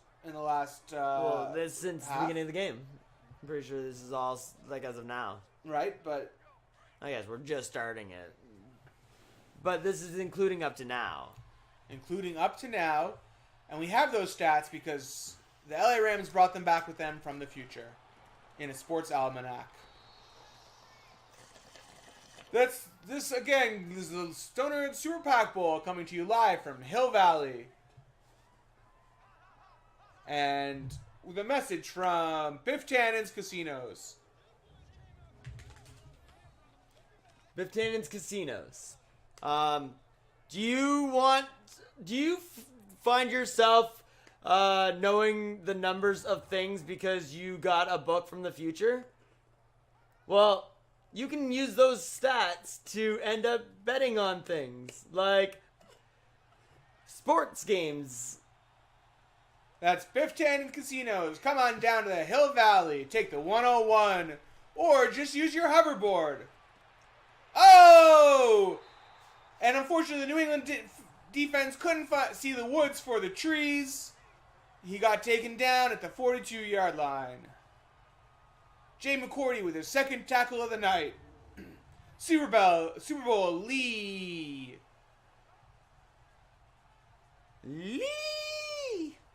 Well, this since the half. beginning of the game. I'm pretty sure this is all like as of now. Right, but I guess we're just starting it. But this is including up to now. including up to now, and we have those stats because the LA Rams brought them back with them from the future in a sports almanac. This is the Stonerds Super Pack Bowl coming to you live from Hill Valley. And with a message from Biff Tannen's Casinos. Biff Tannen's Casinos. Do you find yourself knowing the numbers of things because you got a book from the future? Well, you can use those stats to end up betting on things like sports games. That's Biff Tannen Casinos. Come on down to the Hill Valley. Take the 101. Or just use your hoverboard. Oh! And unfortunately, the New England defense couldn't see the woods for the trees. He got taken down at the 42-yard line. Jay McCourty with his second tackle of the night. Super Bowl Lee.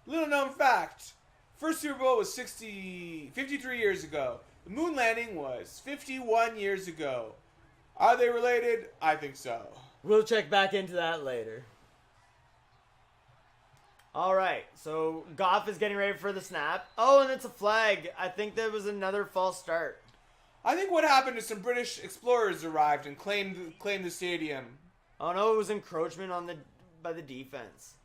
Little known fact. First Super Bowl was 53 years ago. The moon landing was 51 years ago. Are they related? I think so. We'll check back into that later. All right, so Goff is getting ready for the snap. Oh, and it's a flag. I think that was another false start. I think what happened is some British explorers arrived and claimed the stadium. Oh no, it was encroachment by the defense.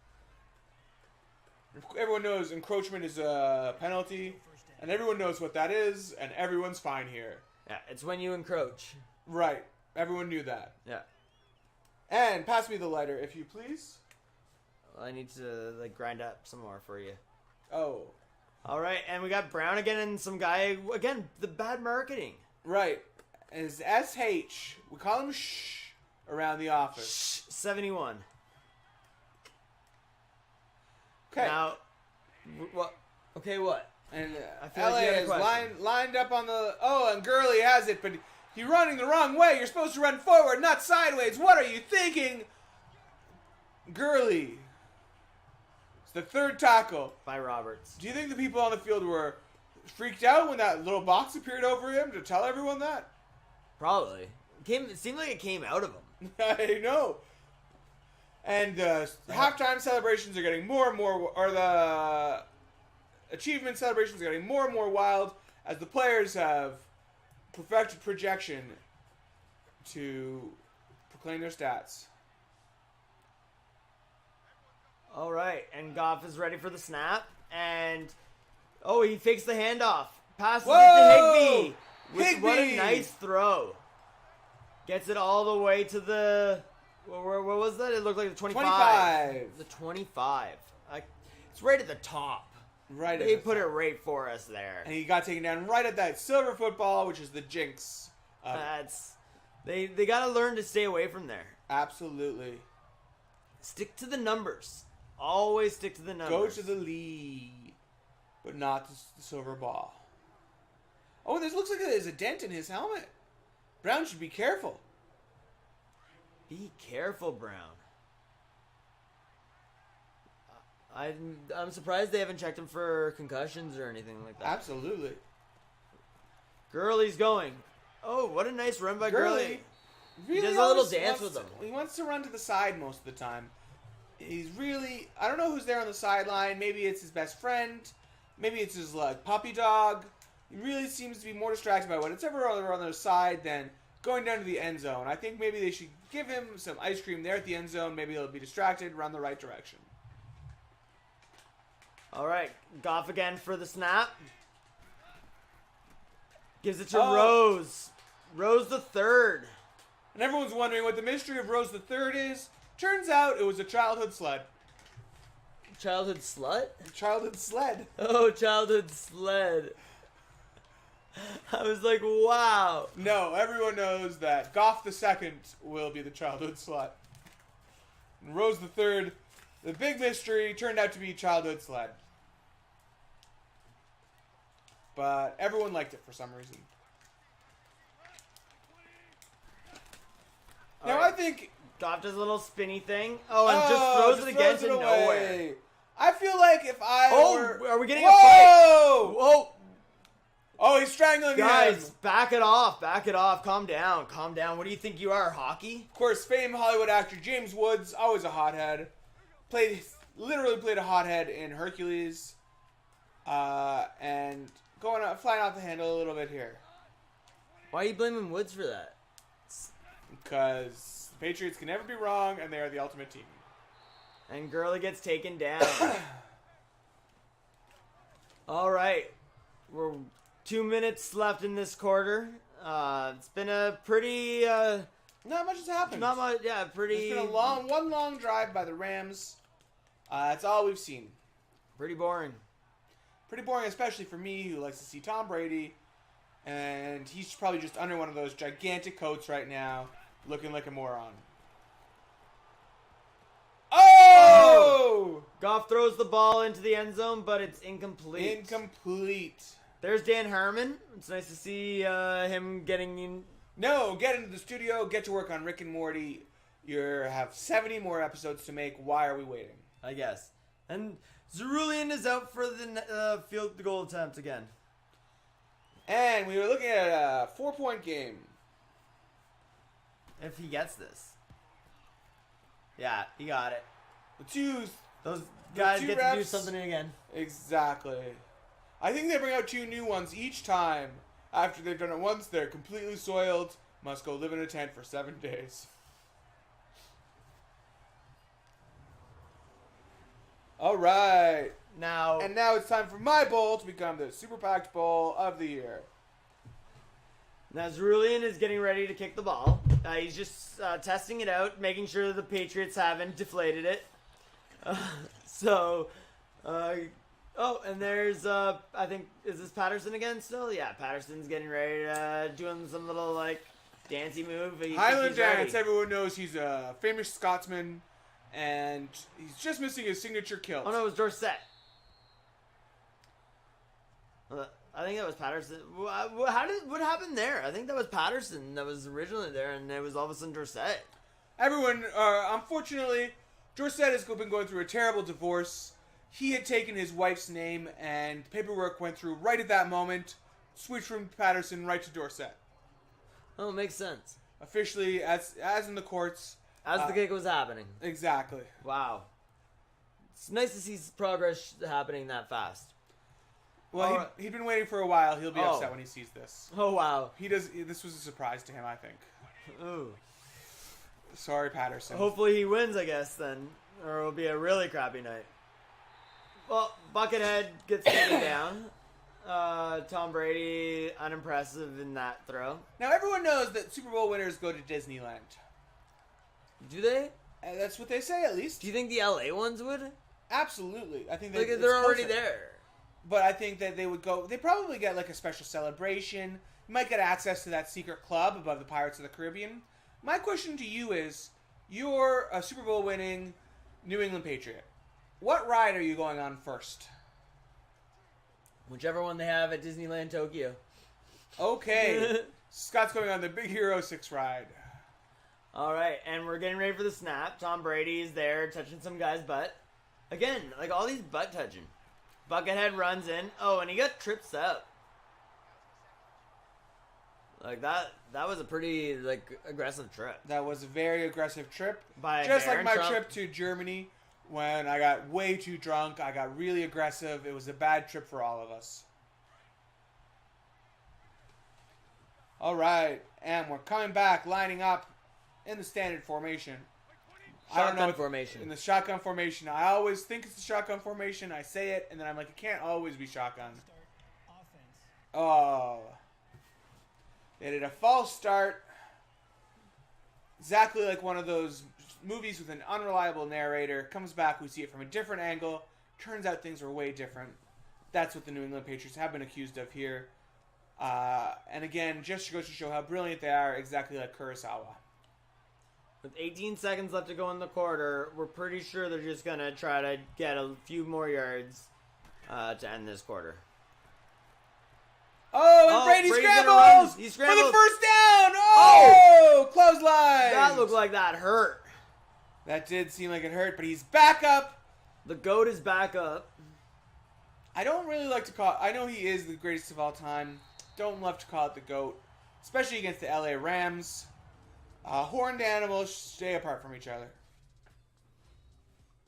Everyone knows encroachment is a penalty, and everyone knows what that is, and everyone's fine here. Yeah, it's when you encroach. Right. Everyone knew that. Yeah. And pass me the lighter, if you please. I need to grind up some more for you. Oh. All right, and we got Brown again and some guy again. The bad marketing. Right. And it's SH. We call him Shh around the office. 71. Okay. Now, what? Okay, what? And I feel LA like you had a is question. lined up on the... Oh, and Gurley has it, but he's running the wrong way. You're supposed to run forward, not sideways. What are you thinking? Gurley. It's the third tackle. By Roberts. Do you think the people on the field were freaked out when that little box appeared over him to tell everyone that? Probably. It seemed like it came out of him. I know. And halftime celebrations are getting more and more, or the achievement celebrations are getting more and more wild as the players have perfected projection to proclaim their stats. All right, and Goff is ready for the snap, and he fakes the handoff. Passes it to Higbee. What a nice throw. Gets it all the way to the... Where was that? It looked like the 25. The 25. It's right at the top. Right. They put it right for us there. And he got taken down right at that silver football, which is the jinx. They got to learn to stay away from there. Absolutely. Stick to the numbers. Always stick to the numbers. Go to the lead, but not the silver ball. Oh, this looks like there's a dent in his helmet. Brown should be careful. Be careful, Brown. I'm surprised they haven't checked him for concussions or anything like that. Absolutely. Gurley's going. Oh, what a nice run by Gurley. Really he does a little dance with him. He wants to run to the side most of the time. He's really... I don't know who's there on the sideline. Maybe it's his best friend. Maybe it's his puppy dog. He really seems to be more distracted by whatever on their side than going down to the end zone. I think maybe they should give him some ice cream there at the end zone. Maybe he'll be distracted, run the right direction. All right, Goff again for the snap. Gives it to Rose. Rose the third. And everyone's wondering what the mystery of Rose the Third is. Turns out it was a childhood sled. Childhood slut? Childhood sled. Oh, childhood sled. I was like, wow. No, everyone knows that Goff II will be the childhood slut. And Rose III, the big mystery, turned out to be childhood sled. But everyone liked it for some reason. Now Alright. I think... Goff does a little spinny thing. Oh, and just throws it again to nowhere. I feel like if I were... are we getting Whoa! a fight? Whoa! Oh, he's strangling Guys, him. back it off. Back it off. Calm down. Calm down. What do you think you are, hockey? Of course, famed Hollywood actor James Woods, always a hothead. Literally played a hothead in Hercules. And flying off the handle a little bit here. Why are you blaming Woods for that? Because the Patriots can never be wrong, and they are the ultimate team. And Gurley gets taken down. All right. We're 2 minutes left in this quarter. It's been a pretty... Not much has happened. not much, yeah, pretty... It's been one long drive by the Rams. That's all we've seen. Pretty boring. Pretty boring, especially for me, who likes to see Tom Brady. And he's probably just under one of those gigantic coats right now, looking like a moron. Oh! Goff throws the ball into the end zone, but it's incomplete. Incomplete. There's Dan Herman. It's nice to see him getting in. No, get into the studio, get to work on Rick and Morty. You have 70 more episodes to make. Why are we waiting? I guess. And Cerulean is out for the field goal attempt again. And we were looking at a 4-point game. If he gets this. Yeah, he got it. Those guys two get to do refs- something again. Exactly. I think they bring out 2 new ones each time. After they've done it once, they're completely soiled. Must go live in a tent for 7 days. All right. Now, And now it's time for my bowl to become the Super Packed Bowl of the year. Cerulean is getting ready to kick the ball. He's just testing it out, making sure the Patriots haven't deflated it. And there's, I think, is this Patterson again still? Yeah, Patterson's getting ready to doing some little, dancey move. Highland Dance, everyone knows he's a famous Scotsman, and he's just missing his signature kilt. Oh, no, it was Dorsett. I think that was Patterson. What happened there? I think that was Patterson that was originally there, and it was all of a sudden Dorsett. Everyone, unfortunately, Dorsett has been going through a terrible divorce. He had taken his wife's name, and paperwork went through right at that moment. Switched from Patterson right to Dorsett. Oh, it makes sense. Officially, as in the courts. As the kick was happening. Exactly. Wow. It's nice to see progress happening that fast. Well, he'd been waiting for a while. He'll be upset when he sees this. Oh, wow. This was a surprise to him, I think. Ooh. Sorry, Patterson. Hopefully he wins, I guess, then. Or it'll be a really crappy night. Well, Buckethead gets taken down. Tom Brady, unimpressive in that throw. Now, everyone knows that Super Bowl winners go to Disneyland. Do they? That's what they say, at least. Do you think the LA ones would? Absolutely. I think Like, it's they're already closer. there. But I think that they would go... They probably get, a special celebration. You might get access to that secret club above the Pirates of the Caribbean. My question to you is, you're a Super Bowl winning New England Patriot. What ride are you going on first? Whichever one they have at Disneyland Tokyo. Okay. Scott's going on the Big Hero 6 ride. All right, and we're getting ready for the snap. Tom Brady's there touching some guy's butt. Again, all these butt touching. Buckethead runs in. Oh, and he got trips up. That was a pretty, aggressive trip. That was a very aggressive trip. By Just like Baron my Trump. trip to Germany when I got way too drunk. I got really aggressive. It was a bad trip for all of us. All right, and we're coming back, lining up in the standard formation. Shotgun formation. In the shotgun formation. I always think it's the shotgun formation. I say it, and then I'm like, it can't always be shotgun. Start offense. Oh. They did a false start. Exactly like one of those movies with an unreliable narrator. Comes back, we see it from a different angle. Turns out things were way different. That's what the New England Patriots have been accused of here. And again, just goes to show how brilliant they are, exactly like Kurosawa. With 18 seconds left to go in the quarter, we're pretty sure they're just going to try to get a few more yards to end this quarter. Oh, and Brady Brady's gonna scrambles! run. He For scrambles. the first down! Oh! Clothesline! That looked like that hurt. That did seem like it hurt, but he's back up. The GOAT is back up. I don't really like to call... I know he is the greatest of all time. Don't love to call it the GOAT. Especially against the LA Rams. Horned animals stay apart from each other.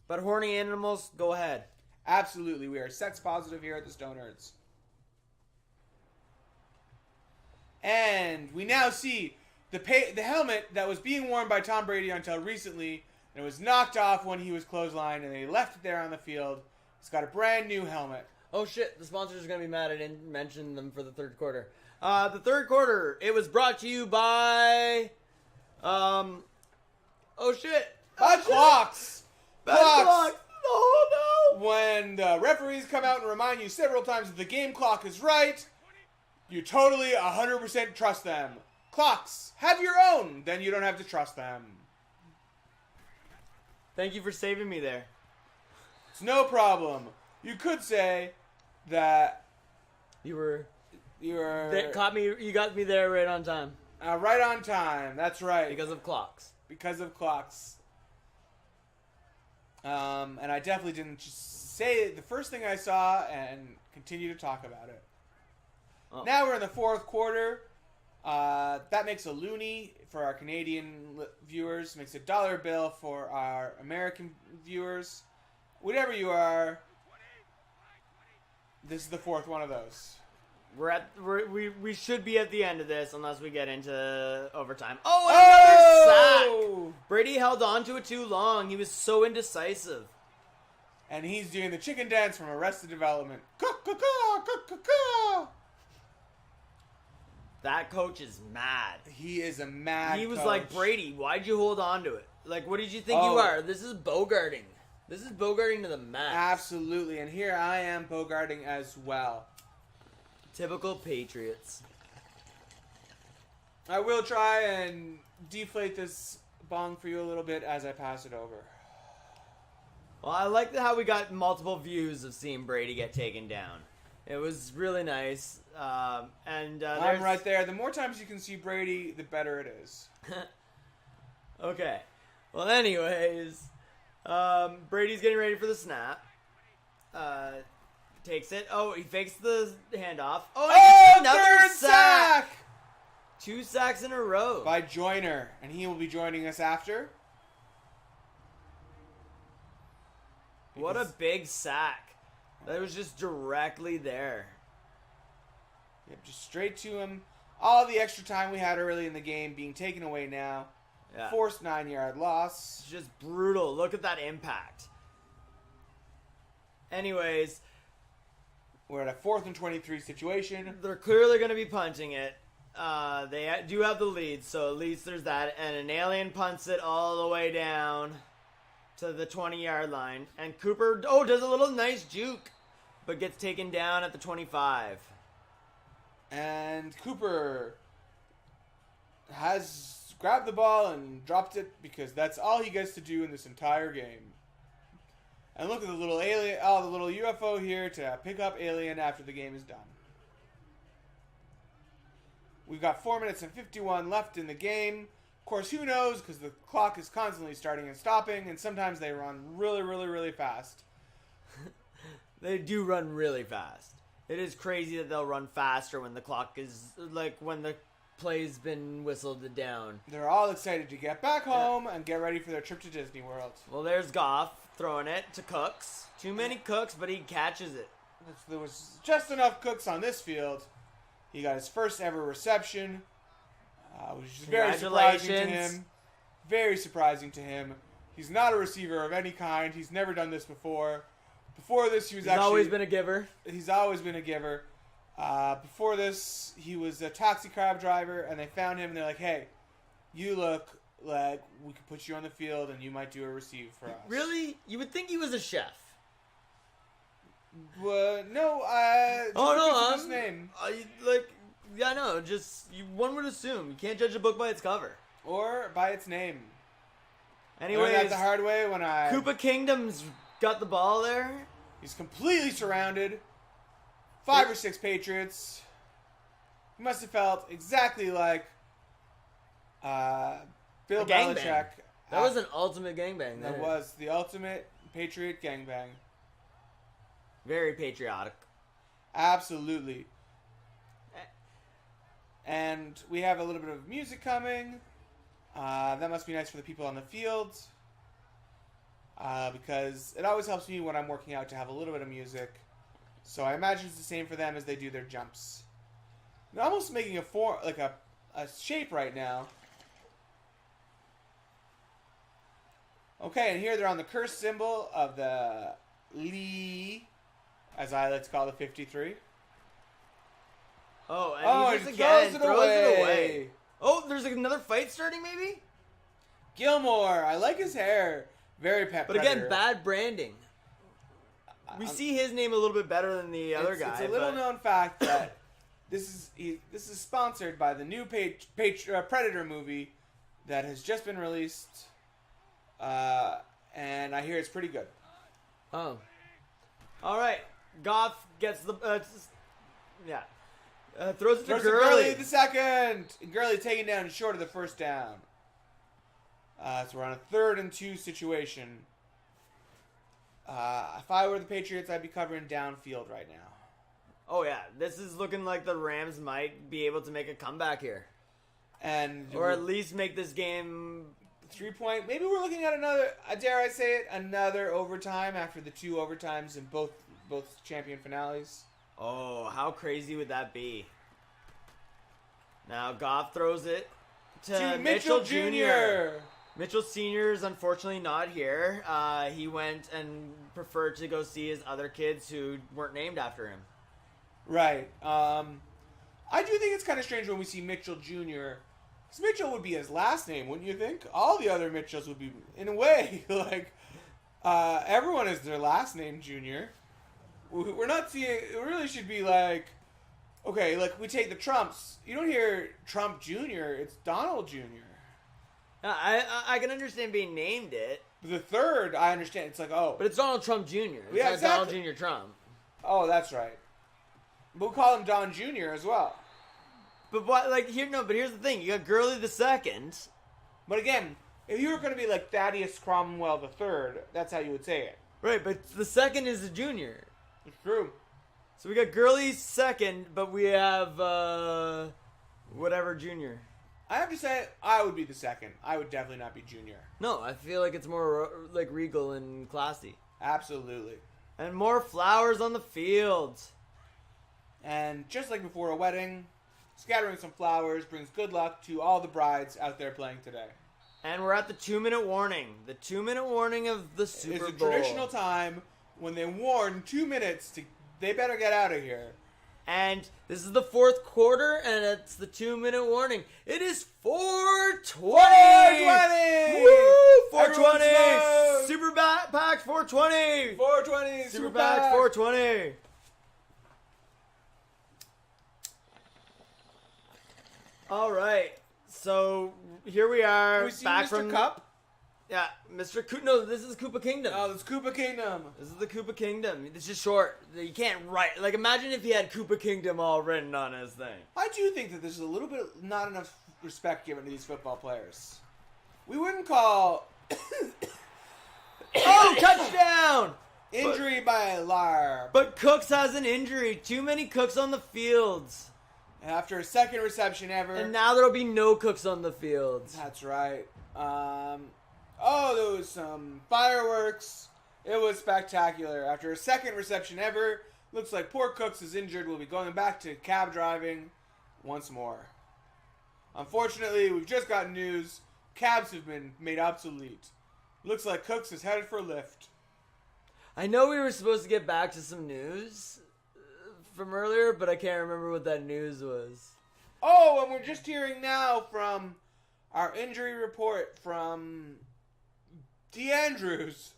But horny animals, go ahead. Absolutely. We are sex positive here at the Stonerds. And we now see the helmet that was being worn by Tom Brady until recently, and it was knocked off when he was clotheslined, and they left it there on the field. It's got a brand new helmet. Oh shit, the sponsors are going to be mad I didn't mention them for the third quarter. The third quarter, it was brought to you by... oh shit. By clocks. Bad clock. Oh no. When the referees come out and remind you several times that the game clock is right, you totally 100% trust them. Clocks, have your own, then you don't have to trust them. Thank you for saving me there. It's no problem. You could say that You you're caught me. You got me there right on time right on time. That's right. because of clocks. Because of clocks. And I definitely didn't just say the first thing I saw and continue to talk about it. Oh. Now we're in the fourth quarter. That makes a loonie for our Canadian viewers. Makes a $1 bill for our American viewers. Whatever you are, this is the fourth one of those. We should be at the end of this unless we get into overtime. Oh, another sack! Brady held on to it too long. He was so indecisive. And he's doing the chicken dance from Arrested Development. Caw-caw-caw, That coach is mad. He is a mad He was coach. like, Brady, why'd you hold on to it? Like, what did you think you are? This is bogarting. This is bogarting to the max. Absolutely. And here I am bogarting as well. Typical Patriots. I will try and deflate this bong for you a little bit as I pass it over. Well, I like how we got multiple views of seeing Brady get taken down. It was really nice. I'm there's... right there. The more times you can see Brady, the better it is. Okay. Well, anyways, Brady's getting ready for the snap. Takes it. Oh, he fakes the handoff. Oh, another third sack! 2 sacks in a row. By Joyner. And he will be joining us after. What a big sack. That was just directly there. Yep, just straight to him. All the extra time we had early in the game being taken away now. Yeah. Forced 9-yard loss. It's just brutal. Look at that impact. Anyways, We're at a 4th and 23 situation. they're clearly going to be punting it. They do have the lead, so at least there's that. And an alien punts it all the way down to the 20-yard line. And Cooper, does a little nice juke, but gets taken down at the 25. And Cooper has grabbed the ball and dropped it because that's all he gets to do in this entire game. And look at the little alien, the little UFO here to pick up alien after the game is done. We've got 4 minutes and 51 left in the game. Of course, who knows, because the clock is constantly starting and stopping, and sometimes they run really, really, really fast. They do run really fast. It is crazy that they'll run faster when the clock is, like, when the play's been whistled down. They're all excited to get back home and get ready for their trip to Disney World. Well, there's Goff throwing it to Cooks. Too many Cooks, but he catches it. There was just enough Cooks on this field. He got his first ever reception, which is very surprising to him. Very surprising to him. He's not a receiver of any kind. He's never done this before. Before this, he's always been a giver. He's always been a giver. Before this, he was a taxi cab driver, and they found him, and they're like, hey, you look like, we could put you on the field and you might do a receive for us. Really? You would think he was a chef. No, his name. One would assume. You can't judge a book by its cover. Or by its name. Anyways, I learned that the hard way when Koopa Kingdom's got the ball there. He's completely surrounded. 5 or 6 Patriots. He must have felt exactly like Bill Belichick. That was an ultimate gangbang. That was the ultimate Patriot gangbang. Very patriotic. Absolutely. And we have a little bit of music coming. That must be nice for the people on the field. Because it always helps me when I'm working out to have a little bit of music. So I imagine it's the same for them as they do their jumps. They're almost making a shape right now. Okay, and here they're on the curse symbol of the Lee, as I like to call the 53. Oh, and he just again throws it away. Oh, there's another fight starting, maybe? Gilmore, I like his hair. Very pet But predator. again, bad branding. We see his name a little bit better than the other guy. It's a little known fact that this is sponsored by the new Predator movie that has just been released, and I hear it's pretty good. Oh, all right. Goff gets the throws it to Gurley. The second. Gurley taken down short of the first down. So we're on a 3rd and 2 situation. If I were the Patriots, I'd be covering downfield right now. Oh yeah, this is looking like the Rams might be able to make a comeback here, or at least make this game 3-point. Maybe we're looking at another. Dare I say it? Another overtime after the 2 overtimes in both champion finales. Oh, how crazy would that be? Now Goff throws it to Mitchell Jr. Mitchell Sr. is unfortunately not here. He went and preferred to go see his other kids who weren't named after him. Right. I do think it's kind of strange when we see Mitchell Jr. Because Mitchell would be his last name, wouldn't you think? All the other Mitchells would be, in a way, like, everyone is their last name Jr. We're not seeing, it really should be like, okay, like we take the Trumps. You don't hear Trump Jr., it's Donald Jr. I can understand being named it. The third, I understand. It's like, oh. But it's Donald Trump Jr. It's Yeah, not exactly. Donald Jr. Trump. Oh, that's right. We'll call him Don Jr. as well. But what, like, but here's the thing. You got Gurley the second. But again, if you were going to be like Thaddeus Cromwell the third, that's how you would say it. Right, but the second is the junior. It's true. So we got Gurley second, but we have, whatever junior. I have to say, I would be the second. I would definitely not be junior. No, I feel like it's more, like, regal and classy. Absolutely. And more flowers on the field. And just like before a wedding, scattering some flowers brings good luck to all the brides out there playing today. And we're at the 2-minute warning. The 2-minute warning of the Super Bowl. It's a traditional time when they warn 2 minutes to they better get out of here. And this is the fourth quarter, and it's the 2-minute warning. It is 4:20. 4:20. Woo! 4:20. Super Pack 4:20. 4:20. Super Pack 4:20. All right, so here we are. Can we see back Mr. from Cup? Yeah, No, this is Koopa Kingdom. Oh, this is Koopa Kingdom. This is the Koopa Kingdom. It's just short. You can't write. Like, imagine if he had Koopa Kingdom all written on his thing. I do think that there's a little bit not enough respect given to these football players. We wouldn't call Oh, touchdown! injury by Lar. But Cooks has an injury. Too many Cooks on the fields. After a second reception ever. And now there'll be no Cooks on the fields. That's right. There was some fireworks. It was spectacular. After a second reception ever, looks like poor Cooks is injured. We'll be going back to cab driving once more. Unfortunately, we've just got news. Cabs have been made obsolete. Looks like Cooks is headed for a lift. I know we were supposed to get back to some news from earlier, but I can't remember what that news was. Oh, and we're just hearing now from our injury report from DeAndrews.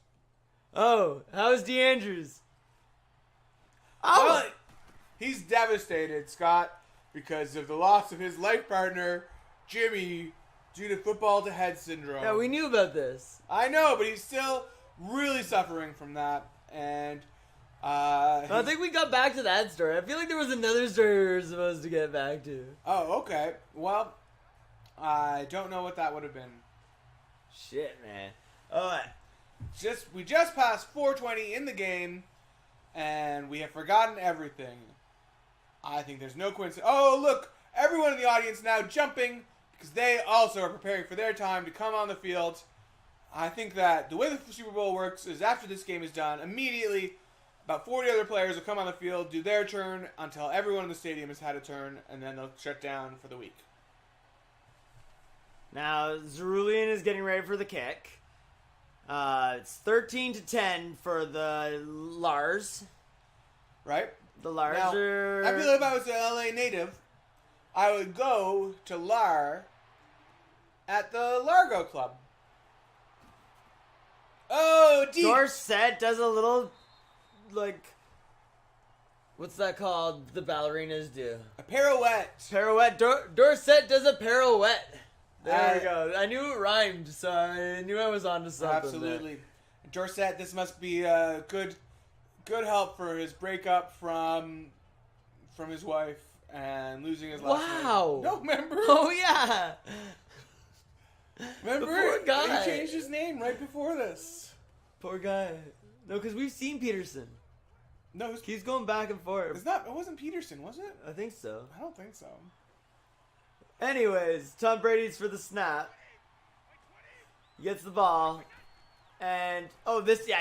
Oh, how's DeAndrews? Oh, Well, he's devastated, Scott, because of the loss of his life partner, Jimmy, due to football to head syndrome. yeah, we knew about this. I know, but he's still really suffering from that. And I think we got back to that story. I feel like there was another story we were supposed to get back to. oh, okay. Well, I don't know what that would have been. Shit, man. Oh, We just passed 4:20 in the game, and we have forgotten everything. I think there's no coincidence. Oh, look! Everyone in the audience now jumping because they also are preparing for their time to come on the field. I think that the way the Super Bowl works is after this game is done, immediately about 40 other players will come on the field, do their turn until everyone in the stadium has had a turn, and then they'll shut down for the week. now Cerulean is getting ready for the kick. It's 13-10 for the Lars. Right? The Lars Now, are... I feel like if I was an LA native, I would go to Lar at the Largo Club. Oh, deep. Dorset does a little, like, what's that called? The ballerinas do. A pirouette. Pirouette. Dorset does a pirouette. There we Uh, go. I knew it rhymed, so I knew I was onto something. Absolutely. Dorset, this must be good help for his breakup from his wife and losing his last name. Wow. No, remember? Oh yeah. Remember? The poor guy. He changed his name right before this. Poor guy. No, because we've seen Peterson. No, He's going back and forth. it wasn't Peterson, was it? I think so. I don't think so. Anyways, Tom Brady's for the snap. He gets the ball. And,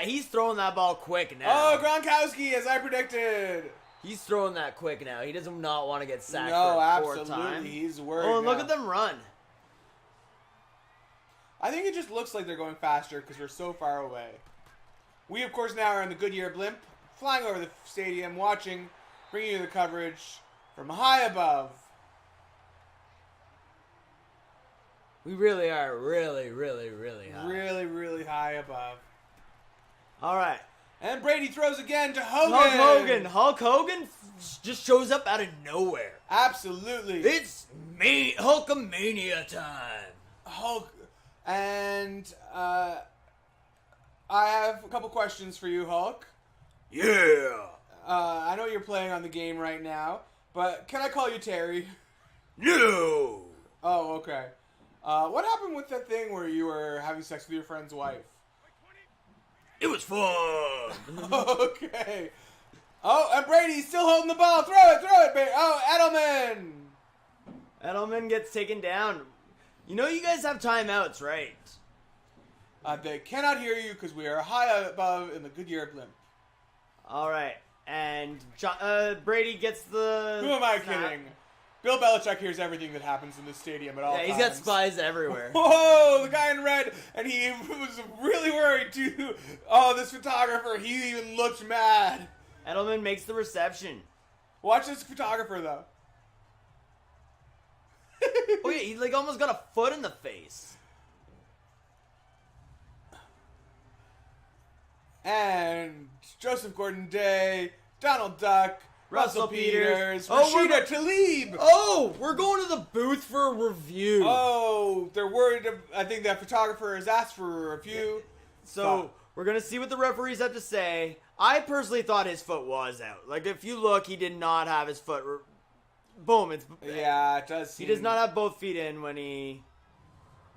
he's throwing that ball quick now. Oh, Gronkowski, as I predicted. He's throwing that quick now. He doesn't not want to get sacked No, for a fourth absolutely. time. He's worried. Oh, and look now. at them run. I think it just looks like they're going faster because we're so far away. We, of course, now are in the Goodyear blimp, flying over the stadium, watching, bringing you the coverage from high above. We really are really, really, really high. Really, really high above. All right. And Brady throws again to Hogan. Hulk Hogan just shows up out of nowhere. Absolutely. It's Hulkamania time. Hulk. And I have a couple questions for you, Hulk. Yeah. I know you're playing on the game right now, but can I call you Terry? No. Oh, okay. What happened with that thing where you were having sex with your friend's wife? It was fun. Okay. Oh, and Brady's still holding the ball. Throw it, Brady. Oh, Edelman. Edelman gets taken down. You know you guys have timeouts, right? They cannot hear you because we are high above in the Goodyear blimp. All right. And Brady gets the... Who am I snap. kidding? Bill Belichick hears everything that happens in this stadium at all Yeah, times. he's got spies everywhere. Whoa, the guy in red, and he was really worried too. Oh, this photographer, he even looked mad. Edelman makes the reception. Watch this photographer, though. Oh yeah, he almost got a foot in the face. And Joseph Gordon-Day, Donald Duck, Russell Peters, Oh, Rashida Tlaib. Oh, we're going to the booth for a review. Oh, they're worried. I think that photographer has asked for a review. So we're going to see what the referees have to say. I personally thought his foot was out. Like, if you look, he did not have his foot. Boom. Yeah, it does He seem... does not have both feet in when he...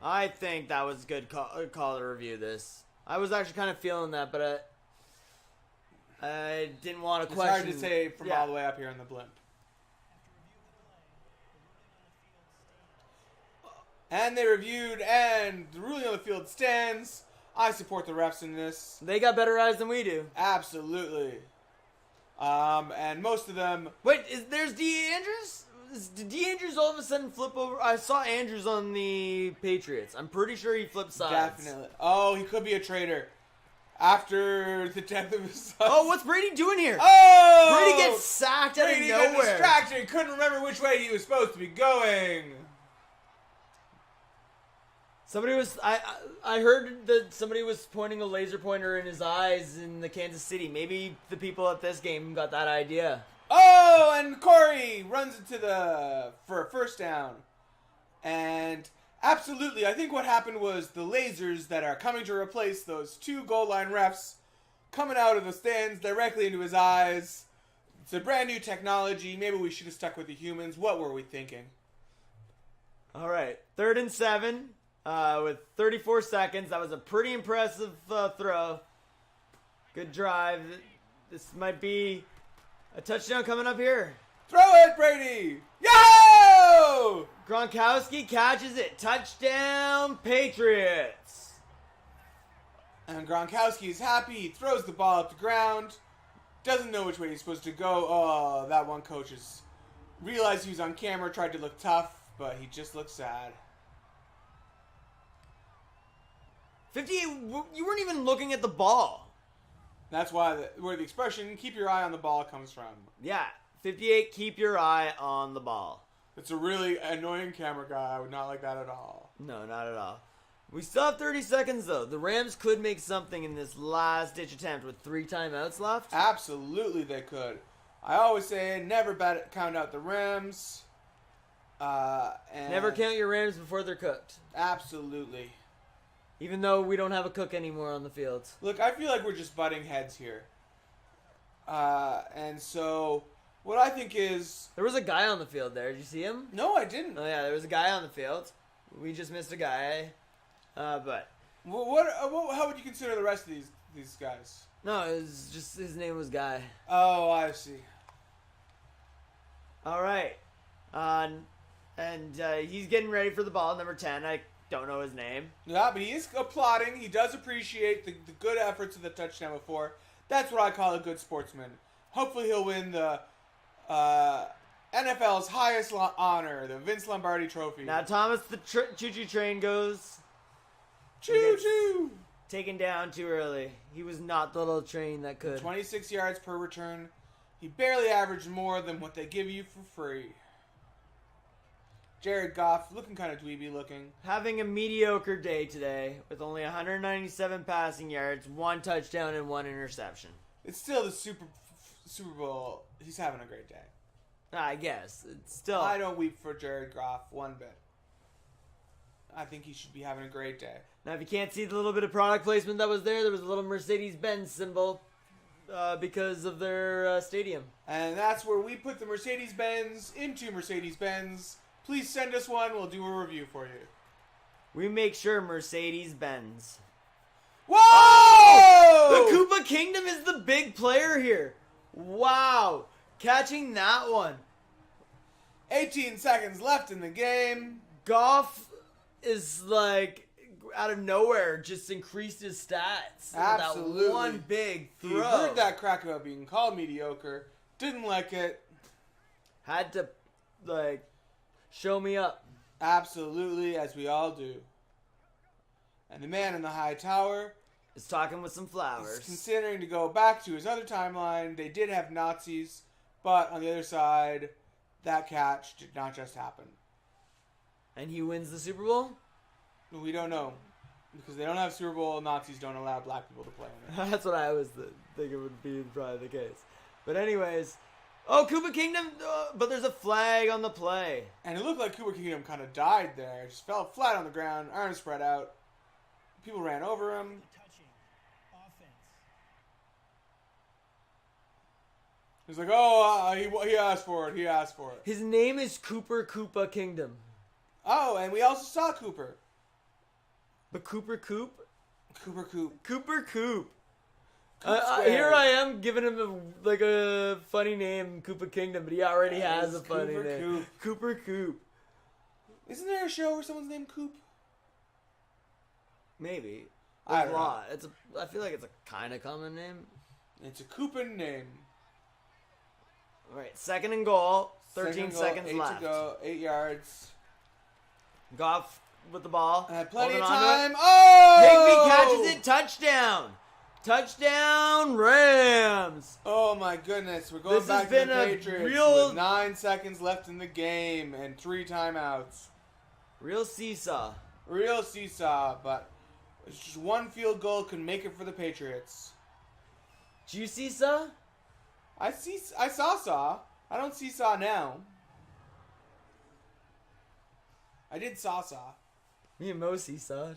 I think that was a good call to review this. I was actually kind of feeling that, but I didn't want to It's question. hard to say from all the way up here in the blimp. And they reviewed, and the ruling on the field stands. I support the refs in this. They got better eyes than we do. Absolutely. And most of them... Wait, there's D. Andrews? Did D. Andrews all of a sudden flip over? I saw Andrews on the Patriots. I'm pretty sure he flipped sides. Definitely. Oh, he could be a traitor. After the death of his son. Oh, what's Brady doing here? Oh! Brady gets sacked out of Brady got nowhere. distracted. Couldn't remember which way he was supposed to be going. Somebody was I heard that somebody was pointing a laser pointer in his eyes in the Kansas City. Maybe the people at this game got that idea. Oh, and Corey runs for a first down. And absolutely, I think what happened was the lasers that are coming to replace those 2 goal line refs coming out of the stands directly into his eyes. It's a brand new technology. Maybe we should have stuck with the humans. What were we thinking? All right, 3rd and 7 with 34 seconds. That was a pretty impressive throw. Good drive. This might be a touchdown coming up here. Throw it, Brady! Yo! Gronkowski catches it. Touchdown, Patriots. And Gronkowski is happy. He throws the ball up the ground. Doesn't know which way he's supposed to go. Oh, that one coach is realized he was on camera, tried to look tough, but he just looked sad. 58, you weren't even looking at the ball. That's why where the expression "keep your eye on the ball" comes from. Yeah, 58, keep your eye on the ball. It's a really annoying camera guy. I would not like that at all. No, not at all. We still have 30 seconds, though. The Rams could make something in this last-ditch attempt with 3 timeouts left. Absolutely, they could. I always say, never count out the Rams. And Never count your Rams before they're cooked. Absolutely. Even though we don't have a cook anymore on the field. Look, I feel like we're just butting heads here. And so, what I think is... There was a guy on the field there. Did you see him? No, I didn't. Oh, yeah, there was a guy on the field. We just missed a guy. But... How would you consider the rest of these guys? No, it was just his name was Guy. Oh, I see. All right. And he's getting ready for the ball, number 10. I don't know his name. Yeah, but he is applauding. He does appreciate the good efforts of the touchdown before. That's what I call a good sportsman. Hopefully he'll win the NFL's highest honor, the Vince Lombardi Trophy. Now, Thomas, the choo-choo train goes. Choo-choo! Taken down too early. He was not the little train that could. 26 yards per return. He barely averaged more than what they give you for free. Jared Goff, looking kind of dweeby looking. Having a mediocre day today with only 197 passing yards, 1 touchdown, and 1 interception. It's still the Super Bowl. He's having a great day. I guess. It's still... I don't weep for Jared Goff one bit. I think he should be having a great day. Now, if you can't see the little bit of product placement that was there was a little Mercedes-Benz symbol because of their stadium. And that's where we put the Mercedes-Benz into Mercedes-Benz. Please send us one. We'll do a review for you. We make sure Mercedes-Benz. Whoa! The Koopa Kingdom is the big player here. Wow. Catching that one. 18 seconds left in the game. Goff is like out of nowhere just increased his stats. Absolutely. That one big throw. He heard that crack about being called mediocre. Didn't like it. Had to show me up. Absolutely, as we all do. And the man in the high tower is talking with some flowers. Is considering to go back to his other timeline. They did have Nazis, but on the other side, that catch did not just happen. And he wins the Super Bowl? We don't know. Because they don't have Super Bowl, Nazis don't allow black people to play in it. That's what I was thinking would be probably the case. But anyways, Koopa Kingdom, but there's a flag on the play. And it looked like Koopa Kingdom kind of died there. Just fell flat on the ground, arms spread out. People ran over him. Touching offense. He's like, he asked for it. He asked for it. His name is Koopa Kingdom. Oh, and we also saw Cooper. But Cooper Coop? Cooper Coop. Cooper Coop. Squared. Here I am giving him a funny name, Koopa Kingdom, but he already has a funny Cooper name. Coop. Cooper Coop. Isn't there a show where someone's named Coop? Maybe. I There's don't a know. lot. I feel like it's a kind of common name. It's a Coopin name. All right, 2nd and goal. 13 Second goal, seconds 8 left. to go, 8 yards. Goff with the ball. Plenty of holding on to it. time. Oh! Higby catches it. Touchdown. Touchdown, Rams. Oh my goodness. We're going This back has to the been a Patriots real- with 9 seconds left in the game and 3 timeouts. Real seesaw. real seesaw, but it's just one field goal can make it for the Patriots. Do you see Saw? I saw. I don't seesaw now. I did saw. Me and Mo seesawed.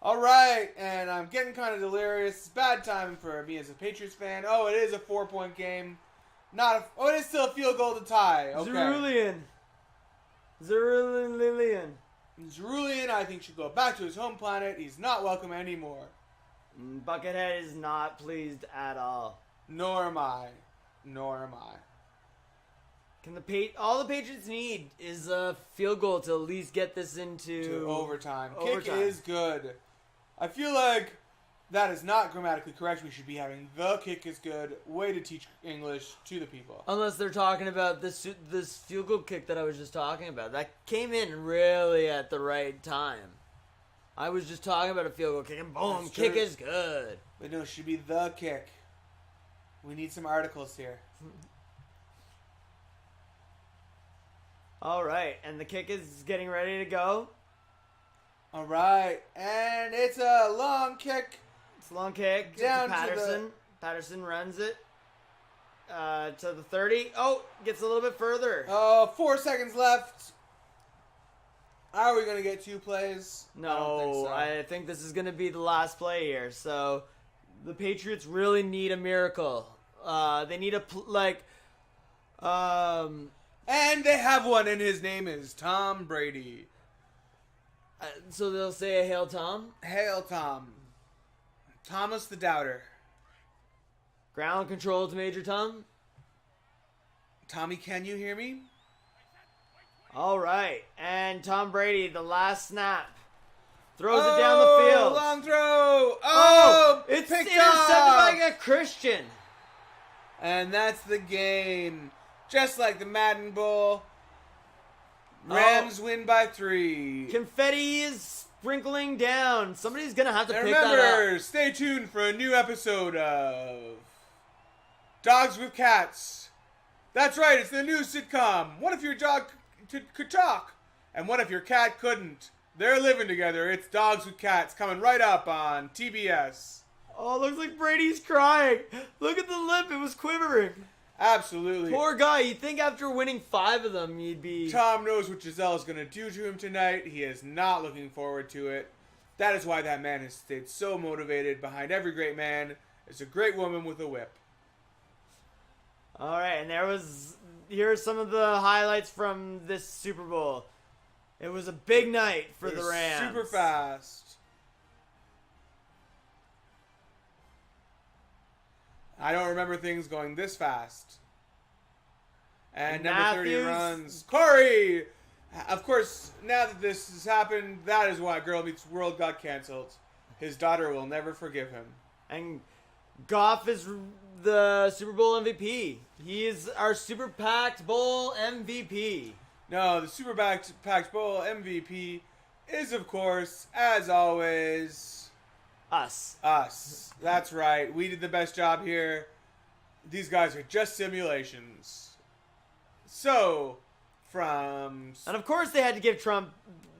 All right, and I'm getting kind of delirious. It's bad timing for me as a Patriots fan. Oh, it is a 4-point game. It is still a field goal to tie. Okay. Zerulian. Zerulian, I think, should go back to his home planet. He's not welcome anymore. Buckethead is not pleased at all. Nor am I. All the Patriots need is a field goal to at least get this into overtime. Overtime. Kick is good. I feel like that is not grammatically correct. We should be having the kick is good. Way to teach English to the people. Unless they're talking about this field goal kick that I was just talking about. That came in really at the right time. I was just talking about a field goal kick and boom, That's kick true. is good. But no, it should be the kick. We need some articles here. All right, and the kick is getting ready to go. All right, and it's a long kick. It's a long kick Down to to Patterson. Patterson runs it to the 30. Oh, gets a little bit further. 4 seconds left. Are we going to get 2 plays? No, I don't think so. I think this is going to be the last play here. So the Patriots really need a miracle. They need And they have one, and his name is Tom Brady. so they'll say a Hail Tom. Hail Tom. Thomas the Doubter. Ground control to Major Tom. Tommy, can you hear me? All right, and Tom Brady, the last snap, throws it down the field. Long throw. Oh, it's picked intercepted off. by a Christian. And that's the game. Just like the Madden Bowl. Rams win by 3. Confetti is sprinkling down. Somebody's gonna have to And pick that remember, up. stay tuned for a new episode of Dogs with Cats. That's right, it's the new sitcom. What if your dog could talk? And what if your cat couldn't? They're living together. It's Dogs with Cats coming right up on TBS. Oh, looks like Brady's crying. Look at the lip; it was quivering. Absolutely. Poor guy. You'd think after winning 5 of them, you'd be. Tom knows what Giselle's going to do to him tonight. He is not looking forward to it. That is why that man has stayed so motivated. Behind every great man is a great woman with a whip. All right, and here are some of the highlights from this Super Bowl. It was a big night for It the was Rams. Super fast. I don't remember things going this fast. And number 30 Matthews. runs. Corey! Of course, now that this has happened, that is why Girl Meets World got canceled. His daughter will never forgive him. And Goff is the Super Bowl MVP. He is our Super Packed Bowl MVP. No, the Super Packed Bowl MVP is, of course, as always, Us. us. That's right. We did the best job here. These guys are just simulations. So, from... And of course they had to give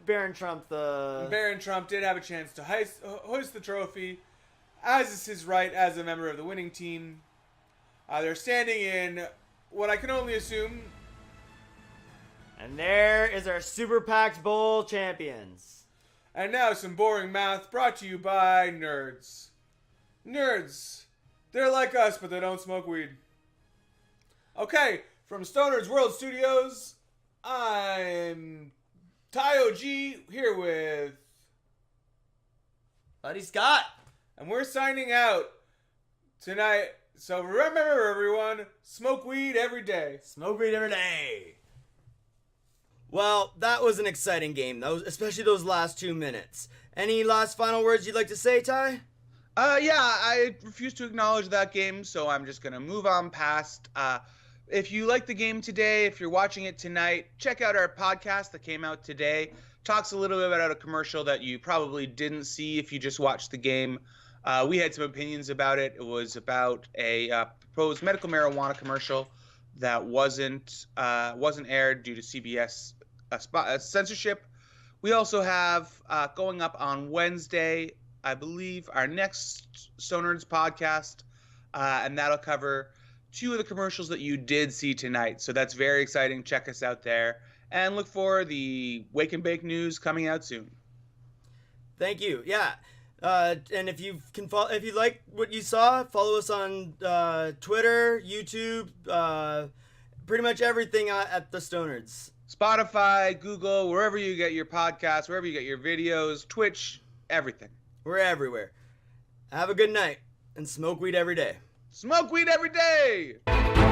Baron Trump the... Baron Trump did have a chance to hoist the trophy, as is his right as a member of the winning team. They're standing in what I can only assume... And there is our Super Packed Bowl champions. And now some boring math brought to you by nerds. Nerds. They're like us, but they don't smoke weed. Okay, from Stonerds World Studios, I'm Ty OG here with... Buddy Scott. And we're signing out tonight. So remember, everyone, smoke weed every day. Smoke weed every day. Well, that was an exciting game, though, especially those last 2 minutes. Any last final words you'd like to say, Ty? Yeah, I refuse to acknowledge that game, so I'm just going to move on past. If you like the game today, if you're watching it tonight, check out our podcast that came out today. Talks a little bit about a commercial that you probably didn't see if you just watched the game. We had some opinions about it. It was about a proposed medical marijuana commercial that wasn't aired due to CBS censorship. We also have going up on Wednesday, I believe, our next Stonerds podcast, and that'll cover 2 of the commercials that you did see tonight. So that's very exciting. Check us out there, and look for the Wake and Bake news coming out soon. Thank you. Yeah. And if you like what you saw, follow us on Twitter, YouTube, pretty much everything at the Stonerds. Spotify, Google, wherever you get your podcasts, wherever you get your videos, Twitch, everything. We're everywhere. Have a good night and smoke weed every day. Smoke weed every day!